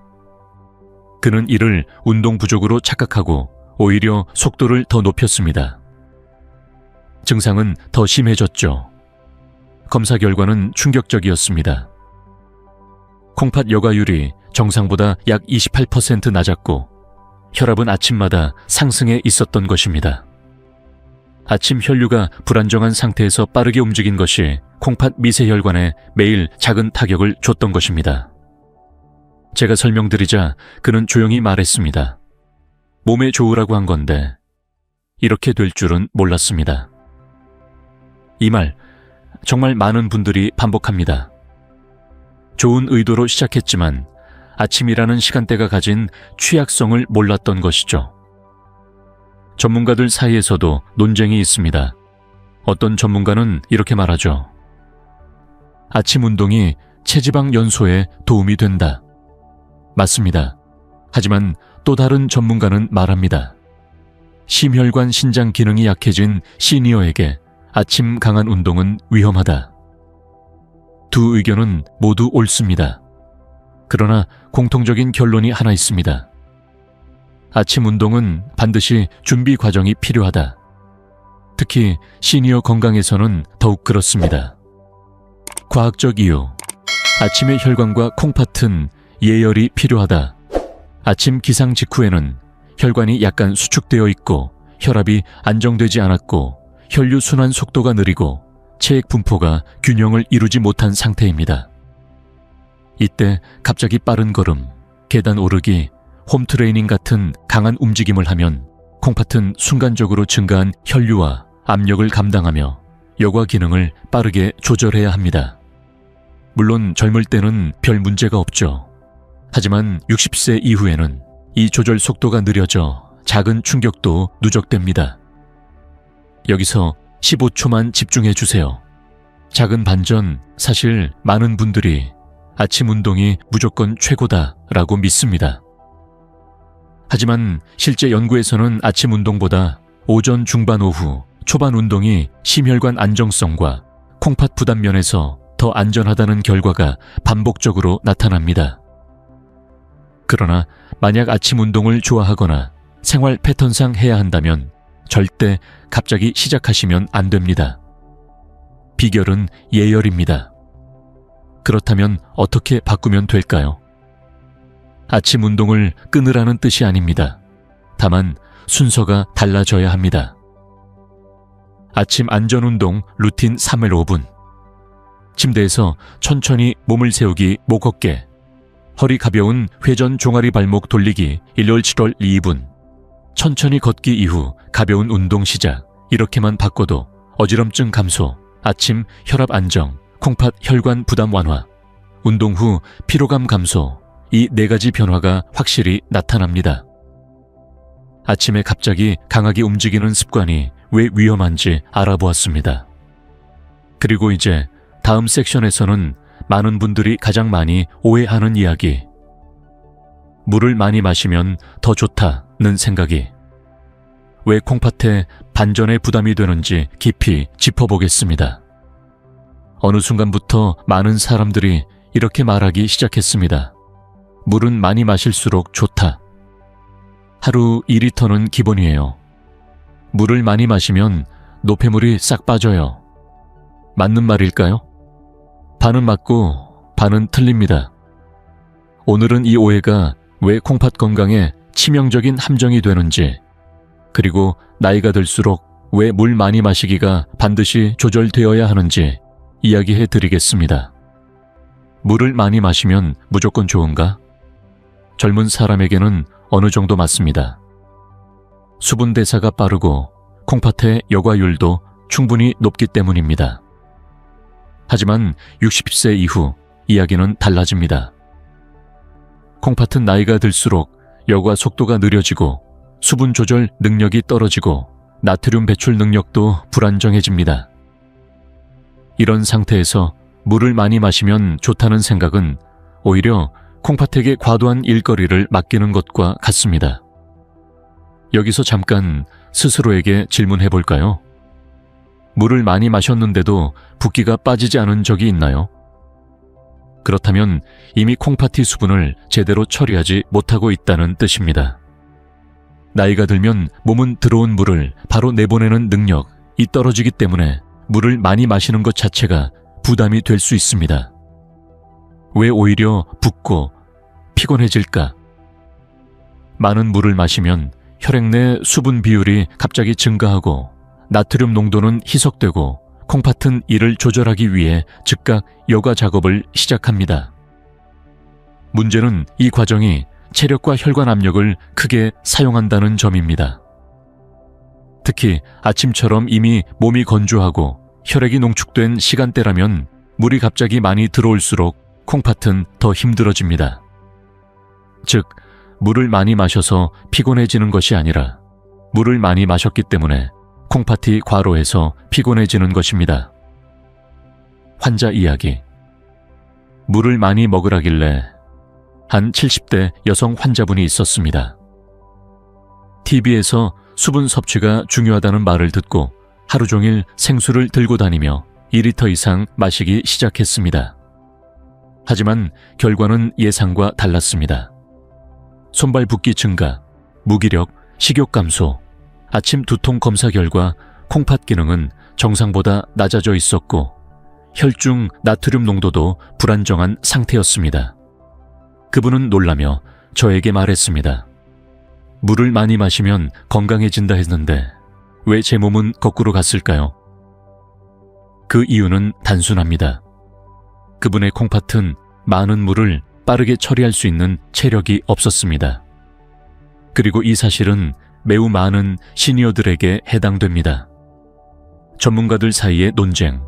그는 이를 운동 부족으로 착각하고 오히려 속도를 더 높였습니다. 증상은 더 심해졌죠. 검사 결과는 충격적이었습니다. 콩팥 여과율이 정상보다 약 28% 낮았고 혈압은 아침마다 상승해 있었던 것입니다. 아침 혈류가 불안정한 상태에서 빠르게 움직인 것이 콩팥 미세혈관에 매일 작은 타격을 줬던 것입니다. 제가 설명드리자 그는 조용히 말했습니다. 몸에 좋으라고 한 건데 이렇게 될 줄은 몰랐습니다. 이 말 정말 많은 분들이 반복합니다. 좋은 의도로 시작했지만 아침이라는 시간대가 가진 취약성을 몰랐던 것이죠. 전문가들 사이에서도 논쟁이 있습니다. 어떤 전문가는 이렇게 말하죠. 아침 운동이 체지방 연소에 도움이 된다. 맞습니다. 하지만 또 다른 전문가는 말합니다. 심혈관 신장 기능이 약해진 시니어에게 아침 강한 운동은 위험하다. 두 의견은 모두 옳습니다. 그러나 공통적인 결론이 하나 있습니다. 아침 운동은 반드시 준비 과정이 필요하다. 특히 시니어 건강에서는 더욱 그렇습니다. 과학적 이유. 아침의 혈관과 콩팥은 예열이 필요하다. 아침 기상 직후에는 혈관이 약간 수축되어 있고 혈압이 안정되지 않았고 혈류 순환 속도가 느리고 체액 분포가 균형을 이루지 못한 상태입니다. 이때 갑자기 빠른 걸음, 계단 오르기, 홈트레이닝 같은 강한 움직임을 하면 콩팥은 순간적으로 증가한 혈류와 압력을 감당하며 여과 기능을 빠르게 조절해야 합니다. 물론 젊을 때는 별 문제가 없죠. 하지만 60세 이후에는 이 조절 속도가 느려져 작은 충격도 누적됩니다. 여기서 15초만 집중해 주세요. 작은 반전, 사실 많은 분들이 아침 운동이 무조건 최고다라고 믿습니다. 하지만 실제 연구에서는 아침 운동보다 오전 중반 오후 초반 운동이 심혈관 안정성과 콩팥 부담 면에서 더 안전하다는 결과가 반복적으로 나타납니다. 그러나 만약 아침 운동을 좋아하거나 생활 패턴상 해야 한다면 절대 갑자기 시작하시면 안 됩니다. 비결은 예열입니다. 그렇다면 어떻게 바꾸면 될까요? 아침 운동을 끊으라는 뜻이 아닙니다. 다만 순서가 달라져야 합니다. 아침 안전 운동 루틴 3일 5분. 침대에서 천천히 몸을 세우기 목 어깨. 허리 가벼운 회전 종아리 발목 돌리기 1월 7월 2분. 천천히 걷기 이후 가벼운 운동 시작. 이렇게만 바꿔도 어지럼증 감소, 아침 혈압 안정, 콩팥 혈관 부담 완화, 운동 후 피로감 감소, 이 4가지 변화가 확실히 나타납니다. 아침에 갑자기 강하게 움직이는 습관이 왜 위험한지 알아보았습니다. 그리고 이제 다음 섹션에서는 많은 분들이 가장 많이 오해하는 이야기. 물을 많이 마시면 더 좋다는 생각이. 왜 콩팥에 반전의 부담이 되는지 깊이 짚어보겠습니다. 어느 순간부터 많은 사람들이 이렇게 말하기 시작했습니다. 물은 많이 마실수록 좋다. 하루 2리터는 기본이에요. 물을 많이 마시면 노폐물이 싹 빠져요. 맞는 말일까요? 반은 맞고 반은 틀립니다. 오늘은 이 오해가 왜 콩팥 건강에 치명적인 함정이 되는지, 그리고 나이가 들수록 왜 물 많이 마시기가 반드시 조절되어야 하는지 이야기해 드리겠습니다. 물을 많이 마시면 무조건 좋은가? 젊은 사람에게는 어느 정도 맞습니다. 수분 대사가 빠르고 콩팥의 여과율도 충분히 높기 때문입니다. 하지만 60세 이후 이야기는 달라집니다. 콩팥은 나이가 들수록 여과 속도가 느려지고 수분 조절 능력이 떨어지고 나트륨 배출 능력도 불안정해집니다. 이런 상태에서 물을 많이 마시면 좋다는 생각은 오히려 콩팥에게 과도한 일거리를 맡기는 것과 같습니다. 여기서 잠깐 스스로에게 질문해 볼까요? 물을 많이 마셨는데도 붓기가 빠지지 않은 적이 있나요? 그렇다면 이미 콩팥이 수분을 제대로 처리하지 못하고 있다는 뜻입니다. 나이가 들면 몸은 들어온 물을 바로 내보내는 능력이 떨어지기 때문에 물을 많이 마시는 것 자체가 부담이 될 수 있습니다. 왜 오히려 붓고 피곤해질까? 많은 물을 마시면 혈액 내 수분 비율이 갑자기 증가하고 나트륨 농도는 희석되고 콩팥은 이를 조절하기 위해 즉각 여과 작업을 시작합니다. 문제는 이 과정이 체력과 혈관 압력을 크게 사용한다는 점입니다. 특히 아침처럼 이미 몸이 건조하고 혈액이 농축된 시간대라면 물이 갑자기 많이 들어올수록 콩팥은 더 힘들어집니다. 즉, 물을 많이 마셔서 피곤해지는 것이 아니라 물을 많이 마셨기 때문에 콩팥이 과로해서 피곤해지는 것입니다. 환자 이야기. 물을 많이 먹으라길래 한 70대 여성 환자분이 있었습니다. TV에서 수분 섭취가 중요하다는 말을 듣고 하루 종일 생수를 들고 다니며 2리터 이상 마시기 시작했습니다. 하지만 결과는 예상과 달랐습니다. 손발 붓기 증가, 무기력, 식욕 감소, 아침 두통 검사 결과 콩팥 기능은 정상보다 낮아져 있었고 혈중 나트륨 농도도 불안정한 상태였습니다. 그분은 놀라며 저에게 말했습니다. 물을 많이 마시면 건강해진다 했는데 왜 제 몸은 거꾸로 갔을까요? 그 이유는 단순합니다. 그분의 콩팥은 많은 물을 빠르게 처리할 수 있는 체력이 없었습니다. 그리고 이 사실은 매우 많은 시니어들에게 해당됩니다. 전문가들 사이의 논쟁,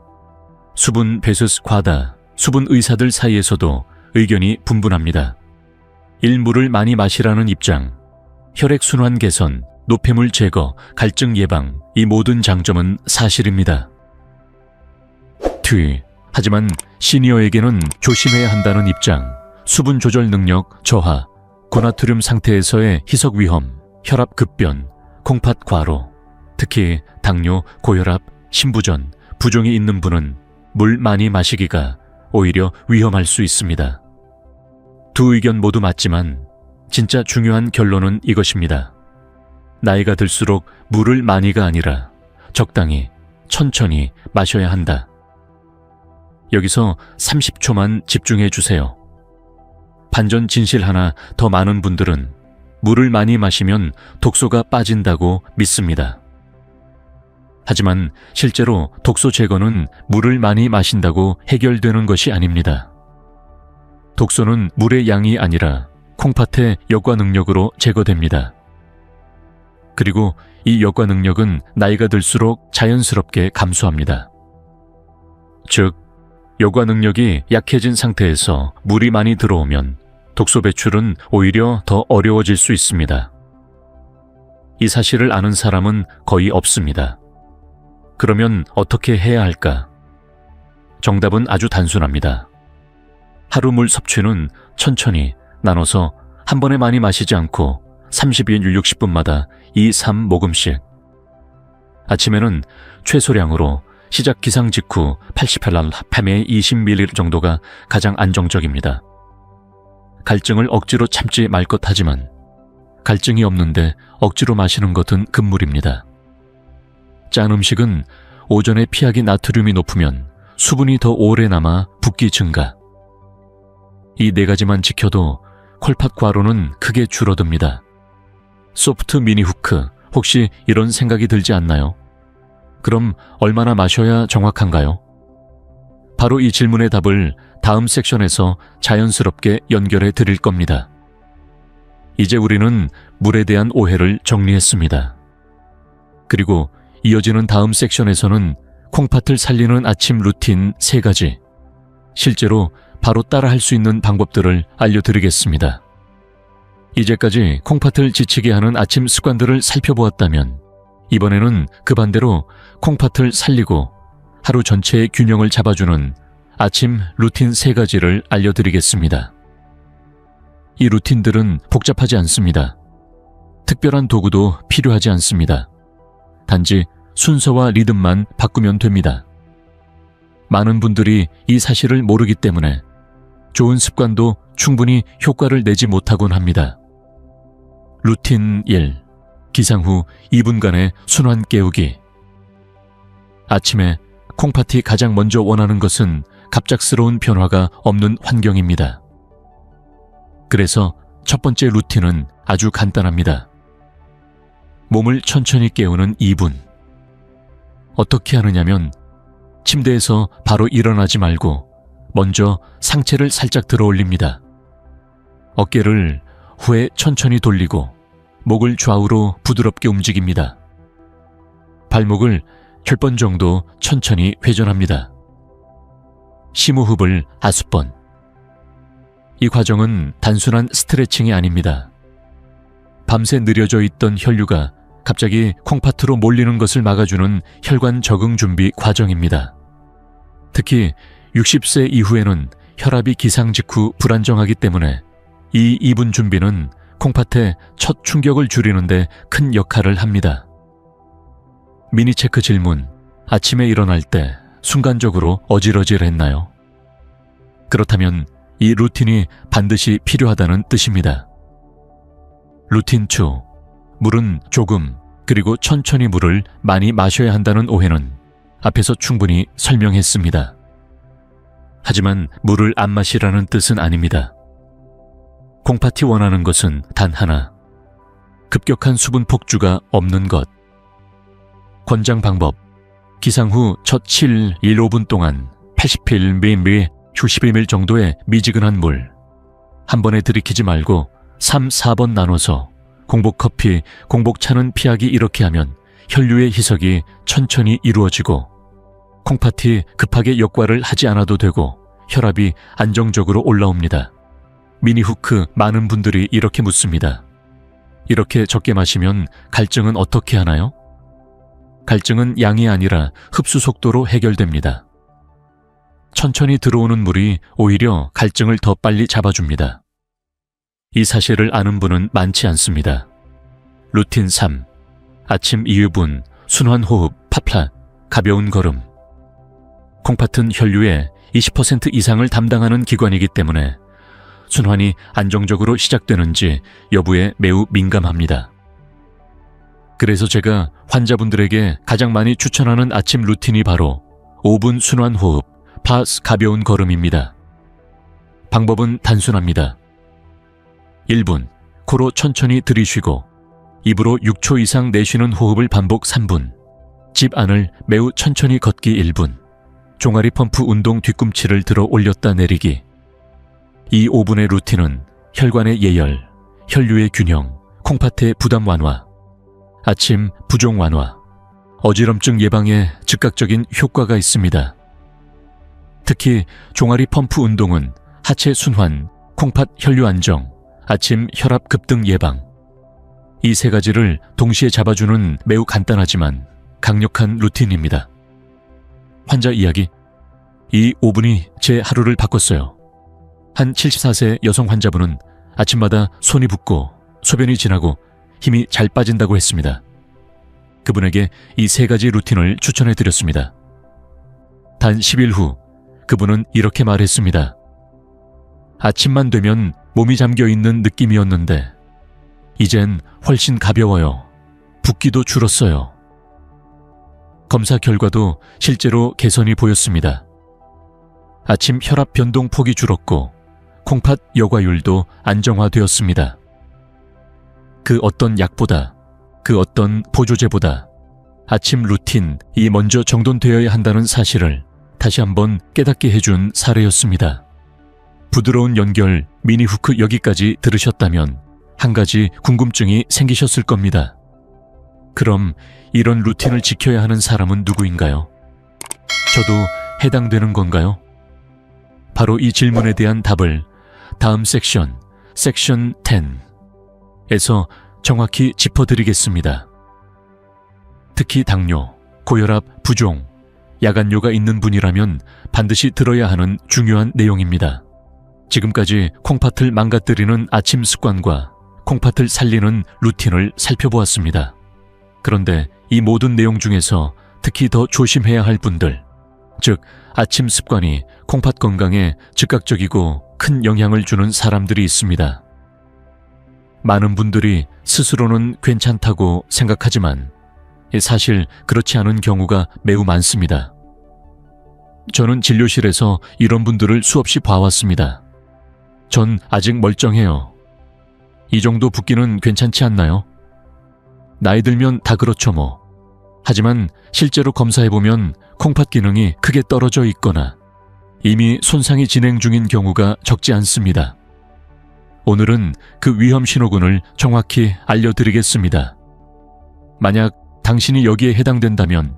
수분 베스스 과다, 수분 의사들 사이에서도 의견이 분분합니다. 물을 많이 마시라는 입장, 혈액순환 개선, 노폐물 제거, 갈증 예방, 이 모든 장점은 사실입니다. 하지만 시니어에게는 조심해야 한다는 입장, 수분 조절 능력 저하, 고나트륨 상태에서의 희석 위험, 혈압 급변, 콩팥 과로, 특히 당뇨, 고혈압, 심부전, 부종이 있는 분은 물 많이 마시기가 오히려 위험할 수 있습니다. 두 의견 모두 맞지만 진짜 중요한 결론은 이것입니다. 나이가 들수록 물을 많이가 아니라 적당히, 천천히 마셔야 한다. 여기서 30초만 집중해 주세요. 반전 진실 하나 더 많은 분들은 물을 많이 마시면 독소가 빠진다고 믿습니다. 하지만 실제로 독소 제거는 물을 많이 마신다고 해결되는 것이 아닙니다. 독소는 물의 양이 아니라 콩팥의 역과 능력으로 제거됩니다. 그리고 이 역과 능력은 나이가 들수록 자연스럽게 감소합니다. 즉, 역과 능력이 약해진 상태에서 물이 많이 들어오면 독소 배출은 오히려 더 어려워질 수 있습니다. 이 사실을 아는 사람은 거의 없습니다. 그러면 어떻게 해야 할까? 정답은 아주 단순합니다. 하루 물 섭취는 천천히 나눠서 한 번에 많이 마시지 않고 30인 60분마다 2-3모금씩. 아침에는 최소량으로 시작 기상 직후 80ml, 밤에 20ml 정도가 가장 안정적입니다. 갈증을 억지로 참지 말 것 하지만 갈증이 없는데 억지로 마시는 것은 금물입니다. 짠 음식은 오전에 피하기 나트륨이 높으면 수분이 더 오래 남아 붓기 증가. 이 네 가지만 지켜도 콜팥 과로는 크게 줄어듭니다. 소프트 미니 후크, 혹시 이런 생각이 들지 않나요? 그럼 얼마나 마셔야 정확한가요? 바로 이 질문의 답을 다음 섹션에서 자연스럽게 연결해 드릴 겁니다. 이제 우리는 물에 대한 오해를 정리했습니다. 그리고 이어지는 다음 sek션에서는 콩팥을 살리는 아침 루틴 3가지, 실제로 바로 따라 할 수 있는 방법들을 알려드리겠습니다. 이제까지 콩팥을 지치게 하는 아침 습관들을 살펴보았다면 이번에는 그 반대로 콩팥을 살리고 하루 전체의 균형을 잡아주는 아침 루틴 3가지를 알려드리겠습니다. 이 루틴들은 복잡하지 않습니다. 특별한 도구도 필요하지 않습니다. 단지 순서와 리듬만 바꾸면 됩니다. 많은 분들이 이 사실을 모르기 때문에 좋은 습관도 충분히 효과를 내지 못하곤 합니다. 루틴 1. 기상 후 2분간의 순환 깨우기. 아침에 콩팥이 가장 먼저 원하는 것은 갑작스러운 변화가 없는 환경입니다. 그래서 첫 번째 루틴은 아주 간단합니다. 몸을 천천히 깨우는 2분. 어떻게 하느냐면 침대에서 바로 일어나지 말고 먼저 상체를 살짝 들어 올립니다. 어깨를 후에 천천히 돌리고 목을 좌우로 부드럽게 움직입니다. 발목을 10번 정도 천천히 회전합니다. 심호흡을 5번. 이 과정은 단순한 스트레칭이 아닙니다. 밤새 느려져 있던 혈류가 갑자기 콩팥으로 몰리는 것을 막아주는 혈관 적응 준비 과정입니다. 특히 60세 이후에는 혈압이 기상 직후 불안정하기 때문에 이 2분 준비는 콩팥의 첫 충격을 줄이는데 큰 역할을 합니다. 미니체크 질문. 아침에 일어날 때 순간적으로 어질어질했나요? 그렇다면 이 루틴이 반드시 필요하다는 뜻입니다. 루틴 2. 물은 조금 그리고 천천히 물을 많이 마셔야 한다는 오해는 앞에서 충분히 설명했습니다. 하지만 물을 안 마시라는 뜻은 아닙니다. 콩팥이 원하는 것은 단 하나. 급격한 수분 폭주가 없는 것. 권장 방법. 기상 후 첫 7, 15분 동안 80ml, 90ml 정도의 미지근한 물. 한 번에 들이키지 말고 3, 4번 나눠서 공복 커피, 공복 차는 피하기 이렇게 하면 혈류의 희석이 천천히 이루어지고 콩팥이 급하게 역과를 하지 않아도 되고 혈압이 안정적으로 올라옵니다. 미니후크 많은 분들이 이렇게 묻습니다. 이렇게 적게 마시면 갈증은 어떻게 하나요? 갈증은 양이 아니라 흡수 속도로 해결됩니다. 천천히 들어오는 물이 오히려 갈증을 더 빨리 잡아줍니다. 이 사실을 아는 분은 많지 않습니다. 루틴 3. 아침 2분, 순환호흡, 팝라, 가벼운 걸음. 콩팥은 혈류의 20% 이상을 담당하는 기관이기 때문에 순환이 안정적으로 시작되는지 여부에 매우 민감합니다. 그래서 제가 환자분들에게 가장 많이 추천하는 아침 루틴이 바로 5분 순환호흡 플러스 가벼운 걸음입니다. 방법은 단순합니다. 1분, 코로 천천히 들이쉬고 입으로 6초 이상 내쉬는 호흡을 반복 3분, 집 안을 매우 천천히 걷기 1분, 종아리 펌프 운동 뒤꿈치를 들어 올렸다 내리기. 이 5분의 루틴은 혈관의 예열, 혈류의 균형, 콩팥의 부담 완화, 아침 부종 완화, 어지럼증 예방에 즉각적인 효과가 있습니다. 특히 종아리 펌프 운동은 하체 순환, 콩팥 혈류 안정, 아침 혈압 급등 예방. 이 세 가지를 동시에 잡아주는 매우 간단하지만 강력한 루틴입니다. 환자 이야기. 이 5분이 제 하루를 바꿨어요. 한 74세 여성 환자분은 아침마다 손이 붓고 소변이 진하고 힘이 잘 빠진다고 했습니다. 그분에게 이 세 가지 루틴을 추천해드렸습니다. 단 10일 후 그분은 이렇게 말했습니다. 아침만 되면 몸이 잠겨있는 느낌이었는데 이젠 훨씬 가벼워요. 붓기도 줄었어요. 검사 결과도 실제로 개선이 보였습니다. 아침 혈압 변동폭이 줄었고 콩팥 여과율도 안정화되었습니다. 그 어떤 약보다, 그 어떤 보조제보다 아침 루틴이 먼저 정돈되어야 한다는 사실을 다시 한번 깨닫게 해준 사례였습니다. 부드러운 연결 미니후크 여기까지 들으셨다면 한 가지 궁금증이 생기셨을 겁니다. 그럼 이런 루틴을 지켜야 하는 사람은 누구인가요? 저도 해당되는 건가요? 바로 이 질문에 대한 답을 다음 섹션 10에서 정확히 짚어드리겠습니다. 특히 당뇨, 고혈압, 부종, 야간뇨가 있는 분이라면 반드시 들어야 하는 중요한 내용입니다. 지금까지 콩팥을 망가뜨리는 아침 습관과 콩팥을 살리는 루틴을 살펴보았습니다. 그런데 이 모든 내용 중에서 특히 더 조심해야 할 분들, 즉 아침 습관이 콩팥 건강에 즉각적이고 큰 영향을 주는 사람들이 있습니다. 많은 분들이 스스로는 괜찮다고 생각하지만 사실 그렇지 않은 경우가 매우 많습니다. 저는 진료실에서 이런 분들을 수없이 봐왔습니다. 전 아직 멀쩡해요. 이 정도 붓기는 괜찮지 않나요? 나이 들면 다 그렇죠 뭐. 하지만 실제로 검사해보면 콩팥 기능이 크게 떨어져 있거나 이미 손상이 진행 중인 경우가 적지 않습니다. 오늘은 그 위험 신호군을 정확히 알려드리겠습니다. 만약 당신이 여기에 해당된다면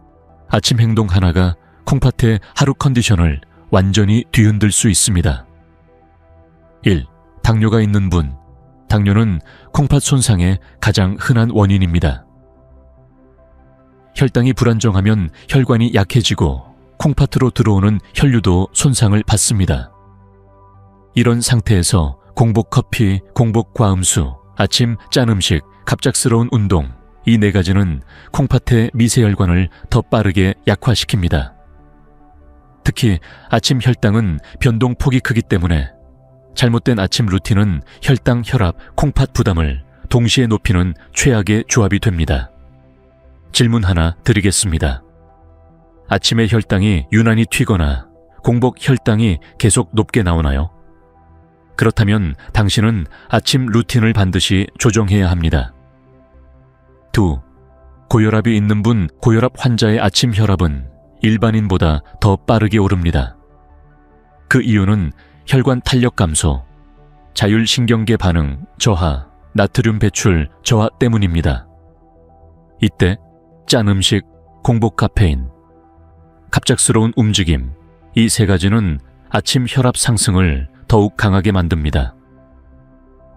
아침 행동 하나가 콩팥의 하루 컨디션을 완전히 뒤흔들 수 있습니다. 1. 당뇨가 있는 분. 당뇨는 콩팥 손상의 가장 흔한 원인입니다. 혈당이 불안정하면 혈관이 약해지고 콩팥으로 들어오는 혈류도 손상을 받습니다. 이런 상태에서 공복 커피, 공복 과음수, 아침 짠 음식, 갑작스러운 운동, 이 네 가지는 콩팥의 미세혈관을 더 빠르게 약화시킵니다. 특히 아침 혈당은 변동폭이 크기 때문에 잘못된 아침 루틴은 혈당, 혈압, 콩팥 부담을 동시에 높이는 최악의 조합이 됩니다. 질문 하나 드리겠습니다. 아침에 혈당이 유난히 튀거나 공복 혈당이 계속 높게 나오나요? 그렇다면 당신은 아침 루틴을 반드시 조정해야 합니다. 2. 고혈압이 있는 분, 고혈압 환자의 아침 혈압은 일반인보다 더 빠르게 오릅니다. 그 이유는 혈관 탄력 감소, 자율신경계 반응 저하, 나트륨 배출 저하 때문입니다. 이때 짠 음식, 공복 카페인, 갑작스러운 움직임, 이 세 가지는 아침 혈압 상승을 더욱 강하게 만듭니다.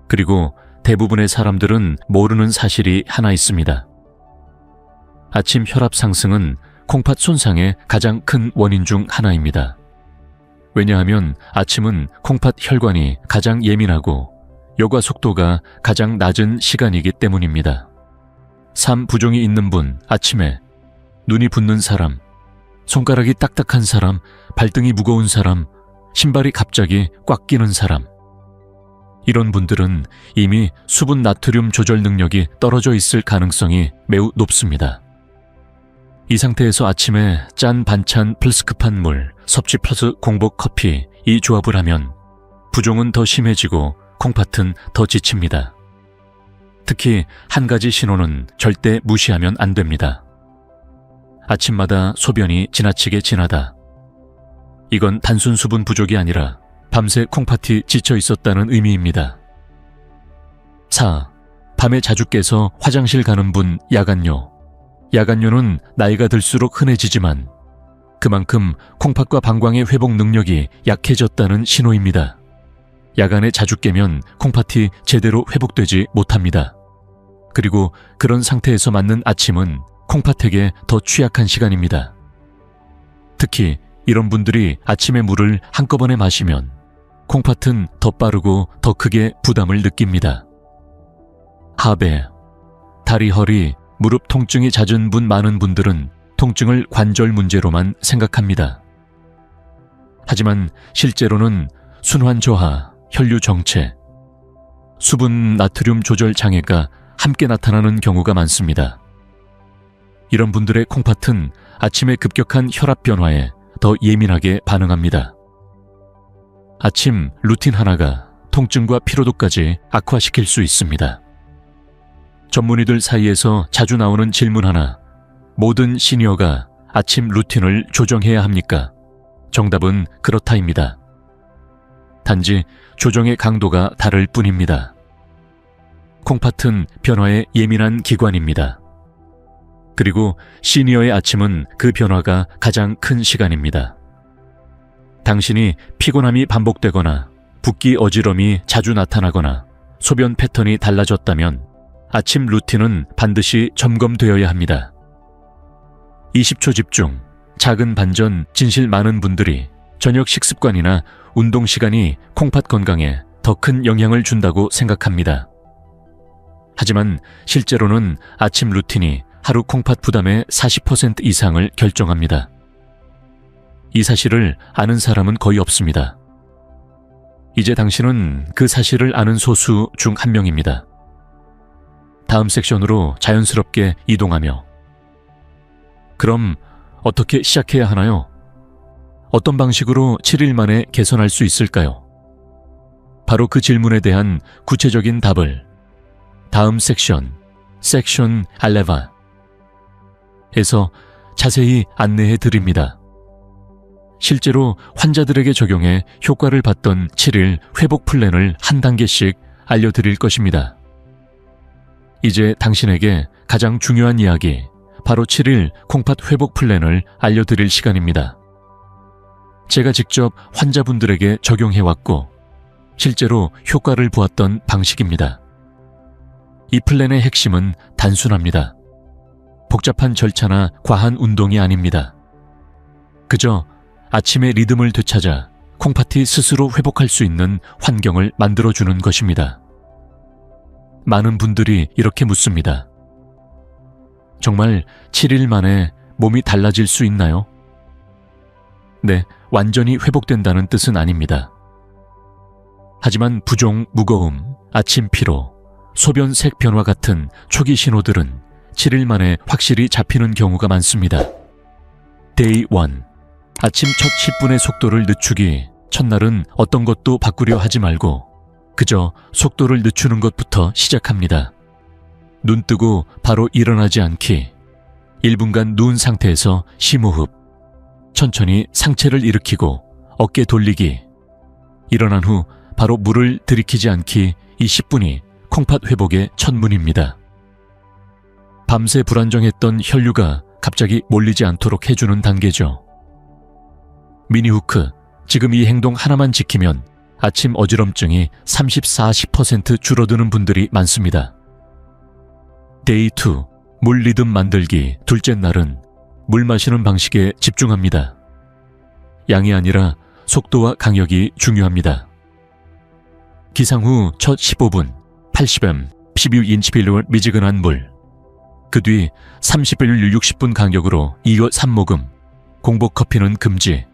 그리고 대부분의 사람들은 모르는 사실이 하나 있습니다. 아침 혈압 상승은 콩팥 손상의 가장 큰 원인 중 하나입니다. 왜냐하면 아침은 콩팥 혈관이 가장 예민하고 여과 속도가 가장 낮은 시간이기 때문입니다. 3. 부종이 있는 분, 아침에 눈이 붓는 사람, 손가락이 딱딱한 사람, 발등이 무거운 사람, 신발이 갑자기 꽉 끼는 사람. 이런 분들은 이미 수분 나트륨 조절 능력이 떨어져 있을 가능성이 매우 높습니다. 이 상태에서 아침에 짠 반찬 플러스 급한 물, 섭취 플러스 공복 커피, 이 조합을 하면 부종은 더 심해지고 콩팥은 더 지칩니다. 특히 한 가지 신호는 절대 무시하면 안 됩니다. 아침마다 소변이 지나치게 진하다. 이건 단순 수분 부족이 아니라 밤새 콩팥이 지쳐 있었다는 의미입니다. 4. 밤에 자주 깨서 화장실 가는 분, 야간뇨. 야간뇨는 나이가 들수록 흔해지지만 그만큼 콩팥과 방광의 회복 능력이 약해졌다는 신호입니다. 야간에 자주 깨면 콩팥이 제대로 회복되지 못합니다. 그리고 그런 상태에서 맞는 아침은 콩팥에게 더 취약한 시간입니다. 특히 이런 분들이 아침에 물을 한꺼번에 마시면 콩팥은 더 빠르고 더 크게 부담을 느낍니다. 하배, 다리, 허리, 무릎 통증이 잦은 분 많은 분들은 통증을 관절 문제로만 생각합니다. 하지만 실제로는 순환 저하, 혈류 정체, 수분 나트륨 조절 장애가 함께 나타나는 경우가 많습니다. 이런 분들의 콩팥은 아침의 급격한 혈압 변화에 더 예민하게 반응합니다. 아침 루틴 하나가 통증과 피로도까지 악화시킬 수 있습니다. 전문의들 사이에서 자주 나오는 질문 하나, 모든 시니어가 아침 루틴을 조정해야 합니까? 정답은 그렇다입니다. 단지 조정의 강도가 다를 뿐입니다. 콩팥은 변화에 예민한 기관입니다. 그리고 시니어의 아침은 그 변화가 가장 큰 시간입니다. 당신이 피곤함이 반복되거나 붓기 어지럼이 자주 나타나거나 소변 패턴이 달라졌다면 아침 루틴은 반드시 점검되어야 합니다. 20초 집중, 작은 반전, 진실 많은 분들이 저녁 식습관이나 운동 시간이 콩팥 건강에 더 큰 영향을 준다고 생각합니다. 하지만 실제로는 아침 루틴이 하루 콩팥 부담의 40% 이상을 결정합니다. 이 사실을 아는 사람은 거의 없습니다. 이제 당신은 그 사실을 아는 소수 중 한 명입니다. 다음 섹션으로 자연스럽게 이동하며, 그럼 어떻게 시작해야 하나요? 어떤 방식으로 7일 만에 개선할 수 있을까요? 바로 그 질문에 대한 구체적인 답을 다음 섹션 11에서 자세히 안내해 드립니다. 실제로 환자들에게 적용해 효과를 봤던 7일 회복 플랜을 한 단계씩 알려드릴 것입니다. 이제 당신에게 가장 중요한 이야기, 바로 7일 콩팥 회복 플랜을 알려드릴 시간입니다. 제가 직접 환자분들에게 적용해왔고 실제로 효과를 보았던 방식입니다. 이 플랜의 핵심은 단순합니다. 복잡한 절차나 과한 운동이 아닙니다. 그저 아침의 리듬을 되찾아 콩팥이 스스로 회복할 수 있는 환경을 만들어주는 것입니다. 많은 분들이 이렇게 묻습니다. 정말 7일 만에 몸이 달라질 수 있나요? 네, 완전히 회복된다는 뜻은 아닙니다. 하지만 부종, 무거움, 아침 피로, 소변 색 변화 같은 초기 신호들은 7일 만에 확실히 잡히는 경우가 많습니다. Day 1. 아침 첫 10분의 속도를 늦추기. 첫날은 어떤 것도 바꾸려 하지 말고 그저 속도를 늦추는 것부터 시작합니다. 눈 뜨고 바로 일어나지 않기. 1분간 누운 상태에서 심호흡. 천천히 상체를 일으키고 어깨 돌리기. 일어난 후 바로 물을 들이키지 않기. 이 10분이 콩팥 회복의 첫문입니다. 밤새 불안정했던 혈류가 갑자기 몰리지 않도록 해주는 단계죠. 미니후크, 지금 이 행동 하나만 지키면 아침 어지럼증이 30-40% 줄어드는 분들이 많습니다. 데이 2, 물 리듬 만들기. 둘째 날은 물 마시는 방식에 집중합니다. 양이 아니라 속도와 강역이 중요합니다. 기상 후 첫 15분 80ml 12인치 빌로 미지근한 물. 그 뒤 30ml 60분 간격으로 이어 3모금. 공복 커피는 금지.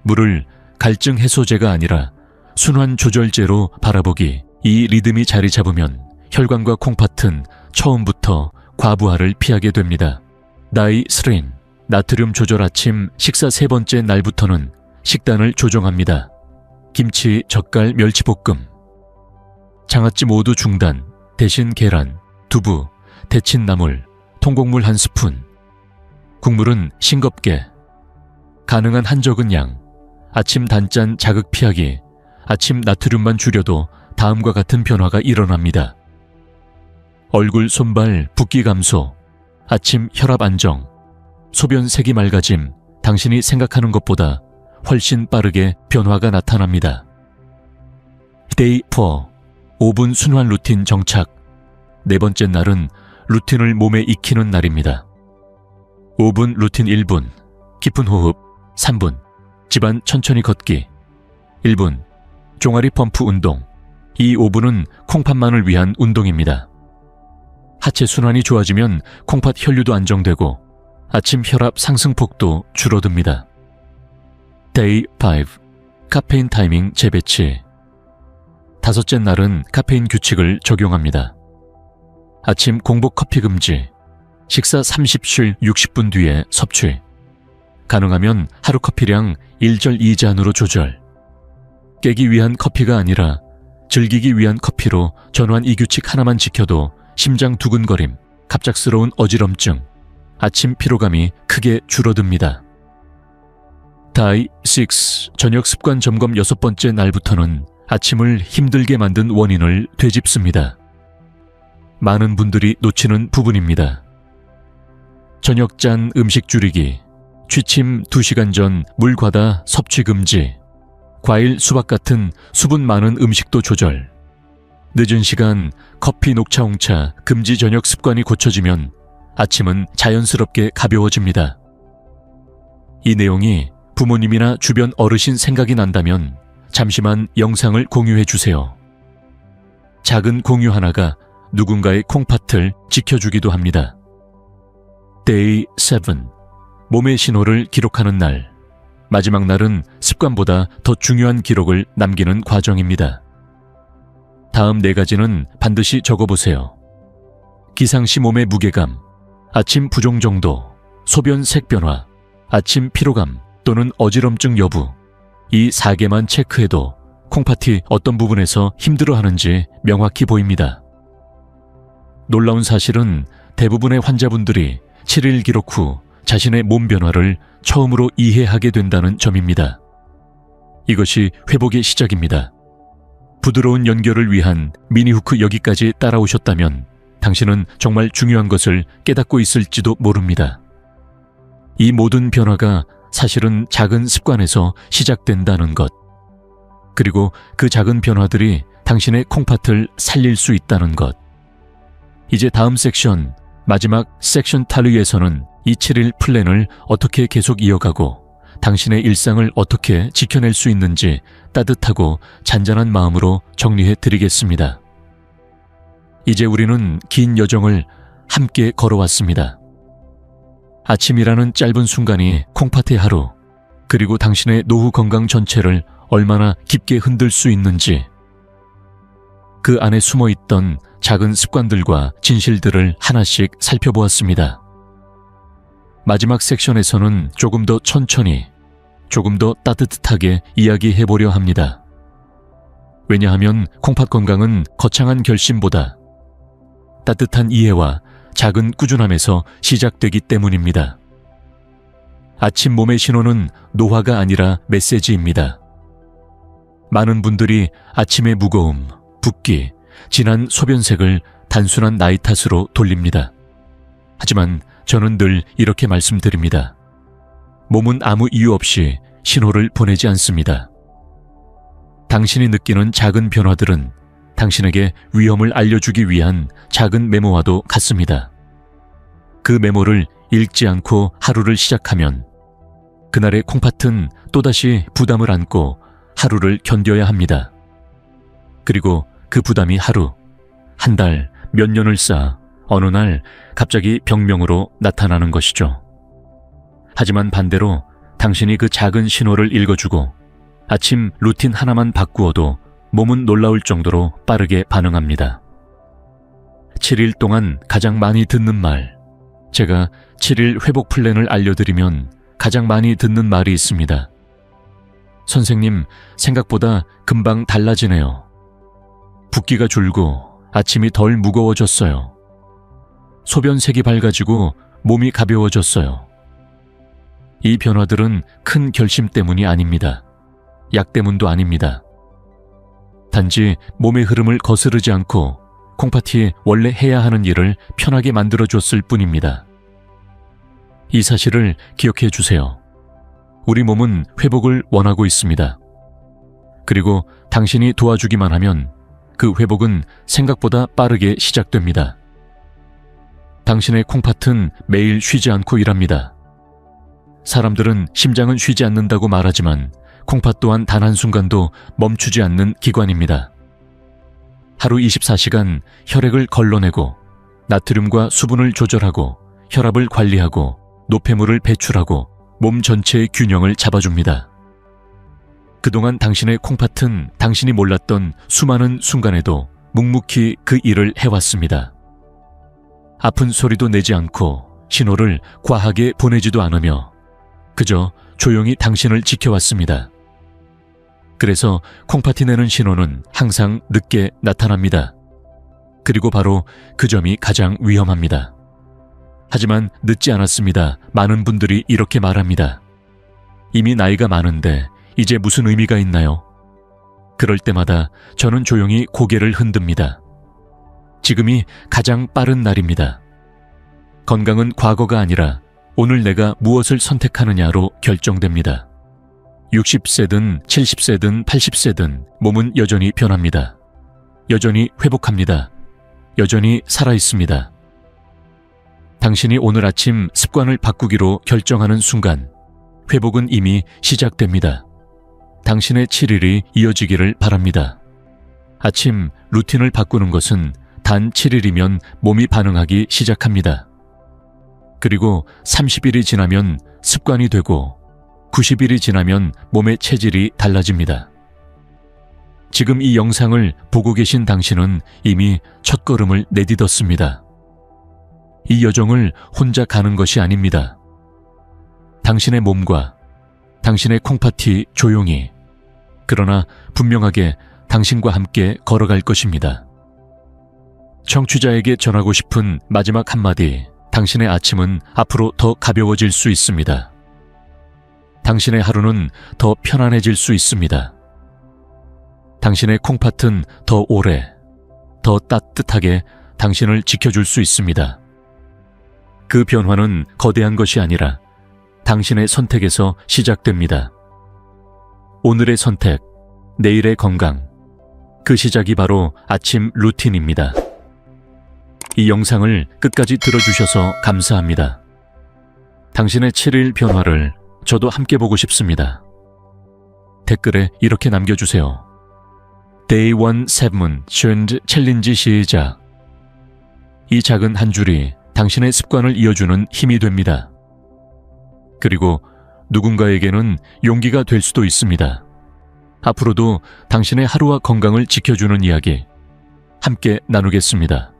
물을 갈증 해소제가 아니라 순환 조절제로 바라보기. 이 리듬이 자리 잡으면 혈관과 콩팥은 처음부터 과부하를 피하게 됩니다. 나이 3. 나트륨 조절. 아침 식사 세 번째 날부터는 식단을 조정합니다. 김치, 젓갈, 멸치볶음. 장아찌 모두 중단. 대신 계란, 두부, 데친 나물, 통곡물 1스푼. 국물은 싱겁게. 가능한 한 적은 양. 아침 단짠 자극 피하기. 아침 나트륨만 줄여도 다음과 같은 변화가 일어납니다. 얼굴, 손발, 붓기 감소. 아침 혈압 안정. 소변 색이 맑아짐. 당신이 생각하는 것보다 훨씬 빠르게 변화가 나타납니다. Day 4. 5분 순환 루틴 정착. 네 번째 날은 루틴을 몸에 익히는 날입니다. 5분 루틴 1분. 깊은 호흡 3분. 집안 천천히 걷기 1분. 종아리 펌프 운동. 이 5분은 콩팥만을 위한 운동입니다. 하체 순환이 좋아지면 콩팥 혈류도 안정되고 아침 혈압 상승폭도 줄어듭니다. Day 5. 카페인 타이밍 재배치. 다섯째 날은 카페인 규칙을 적용합니다. 아침 공복 커피 금지. 식사 30실 60분 뒤에 섭취. 가능하면 하루 커피량 1절 2잔으로 조절. 깨기 위한 커피가 아니라 즐기기 위한 커피로 전환. 이 규칙 하나만 지켜도 심장 두근거림, 갑작스러운 어지럼증, 아침 피로감이 크게 줄어듭니다. Day 6. 저녁 습관 점검. 6번째 날부터는 아침을 힘들게 만든 원인을 되짚습니다. 많은 분들이 놓치는 부분입니다. 저녁 짠 음식 줄이기. 취침 2시간 전 물 과다 섭취 금지. 과일, 수박 같은 수분 많은 음식도 조절. 늦은 시간 커피, 녹차, 홍차 금지. 저녁 습관이 고쳐지면 아침은 자연스럽게 가벼워집니다. 이 내용이 부모님이나 주변 어르신 생각이 난다면 잠시만 영상을 공유해 주세요. 작은 공유 하나가 누군가의 콩팥을 지켜주기도 합니다. Day 7. 몸의 신호를 기록하는 날. 마지막 날은 습관보다 더 중요한 기록을 남기는 과정입니다. 다음 4가지는 반드시 적어보세요. 기상시 몸의 무게감, 아침 부종 정도, 소변 색 변화, 아침 피로감 또는 어지럼증 여부. 이 4개만 체크해도 콩팥이 어떤 부분에서 힘들어하는지 명확히 보입니다. 놀라운 사실은 대부분의 환자분들이 7일 기록 후 자신의 몸 변화를 처음으로 이해하게 된다는 점입니다. 이것이 회복의 시작입니다. 부드러운 연결을 위한 미니후크 여기까지 따라오셨다면 당신은 정말 중요한 것을 깨닫고 있을지도 모릅니다. 이 모든 변화가 사실은 작은 습관에서 시작된다는 것. 그리고 그 작은 변화들이 당신의 콩팥을 살릴 수 있다는 것. 이제 다음 섹션, 마지막 섹션 탈의에서는 이 7일 플랜을 어떻게 계속 이어가고 당신의 일상을 어떻게 지켜낼 수 있는지 따뜻하고 잔잔한 마음으로 정리해 드리겠습니다. 이제 우리는 긴 여정을 함께 걸어왔습니다. 아침이라는 짧은 순간이 콩팥의 하루, 그리고 당신의 노후 건강 전체를 얼마나 깊게 흔들 수 있는지, 그 안에 숨어있던 작은 습관들과 진실들을 하나씩 살펴보았습니다. 마지막 섹션에서는 조금 더 천천히, 조금 더 따뜻하게 이야기해보려 합니다. 왜냐하면 콩팥 건강은 거창한 결심보다 따뜻한 이해와 작은 꾸준함에서 시작되기 때문입니다. 아침 몸의 신호는 노화가 아니라 메시지입니다. 많은 분들이 아침의 무거움, 붓기, 진한 소변색을 단순한 나이 탓으로 돌립니다. 하지만 저는 늘 이렇게 말씀드립니다. 몸은 아무 이유 없이 신호를 보내지 않습니다. 당신이 느끼는 작은 변화들은 당신에게 위험을 알려주기 위한 작은 메모와도 같습니다. 그 메모를 읽지 않고 하루를 시작하면 그날의 콩팥은 또다시 부담을 안고 하루를 견뎌야 합니다. 그리고 그 부담이 하루, 한 달, 몇 년을 쌓아 어느 날 갑자기 병명으로 나타나는 것이죠. 하지만 반대로 당신이 그 작은 신호를 읽어주고 아침 루틴 하나만 바꾸어도 몸은 놀라울 정도로 빠르게 반응합니다. 7일 동안 가장 많이 듣는 말, 제가 7일 회복 플랜을 알려드리면 가장 많이 듣는 말이 있습니다. 선생님, 생각보다 금방 달라지네요. 붓기가 줄고 아침이 덜 무거워졌어요. 소변색이 밝아지고 몸이 가벼워졌어요. 이 변화들은 큰 결심 때문이 아닙니다. 약 때문도 아닙니다. 단지 몸의 흐름을 거스르지 않고 콩팥이 원래 해야 하는 일을 편하게 만들어줬을 뿐입니다. 이 사실을 기억해 주세요. 우리 몸은 회복을 원하고 있습니다. 그리고 당신이 도와주기만 하면 그 회복은 생각보다 빠르게 시작됩니다. 당신의 콩팥은 매일 쉬지 않고 일합니다. 사람들은 심장은 쉬지 않는다고 말하지만 콩팥 또한 단 한순간도 멈추지 않는 기관입니다. 하루 24시간 혈액을 걸러내고 나트륨과 수분을 조절하고 혈압을 관리하고 노폐물을 배출하고 몸 전체의 균형을 잡아줍니다. 그동안 당신의 콩팥은 당신이 몰랐던 수많은 순간에도 묵묵히 그 일을 해왔습니다. 아픈 소리도 내지 않고 신호를 과하게 보내지도 않으며 그저 조용히 당신을 지켜왔습니다. 그래서 콩팥이 내는 신호는 항상 늦게 나타납니다. 그리고 바로 그 점이 가장 위험합니다. 하지만 늦지 않았습니다. 많은 분들이 이렇게 말합니다. 이미 나이가 많은데 이제 무슨 의미가 있나요? 그럴 때마다 저는 조용히 고개를 흔듭니다. 지금이 가장 빠른 날입니다. 건강은 과거가 아니라 오늘 내가 무엇을 선택하느냐로 결정됩니다. 60세든 70세든 80세든 몸은 여전히 변합니다. 여전히 회복합니다. 여전히 살아있습니다. 당신이 오늘 아침 습관을 바꾸기로 결정하는 순간 회복은 이미 시작됩니다. 당신의 7일이 이어지기를 바랍니다. 아침 루틴을 바꾸는 것은 단 7일이면 몸이 반응하기 시작합니다. 그리고 30일이 지나면 습관이 되고 90일이 지나면 몸의 체질이 달라집니다. 지금 이 영상을 보고 계신 당신은 이미 첫걸음을 내딛었습니다. 이 여정을 혼자 가는 것이 아닙니다. 당신의 몸과 당신의 콩팥이 조용히, 그러나 분명하게 당신과 함께 걸어갈 것입니다. 청취자에게 전하고 싶은 마지막 한마디, 당신의 아침은 앞으로 더 가벼워질 수 있습니다. 당신의 하루는 더 편안해질 수 있습니다. 당신의 콩팥은 더 오래, 더 따뜻하게, 당신을 지켜줄 수 있습니다. 그 변화는 거대한 것이 아니라 당신의 선택에서 시작됩니다. 오늘의 선택, 내일의 건강. 그 시작이 바로 아침 루틴입니다. 이 영상을 끝까지 들어주셔서 감사합니다. 당신의 7일 변화를 저도 함께 보고 싶습니다. 댓글에 이렇게 남겨주세요. Day 1 7 쉔드 챌린지 시작. 이 작은 한 줄이 당신의 습관을 이어주는 힘이 됩니다. 그리고 누군가에게는 용기가 될 수도 있습니다. 앞으로도 당신의 하루와 건강을 지켜주는 이야기 함께 나누겠습니다.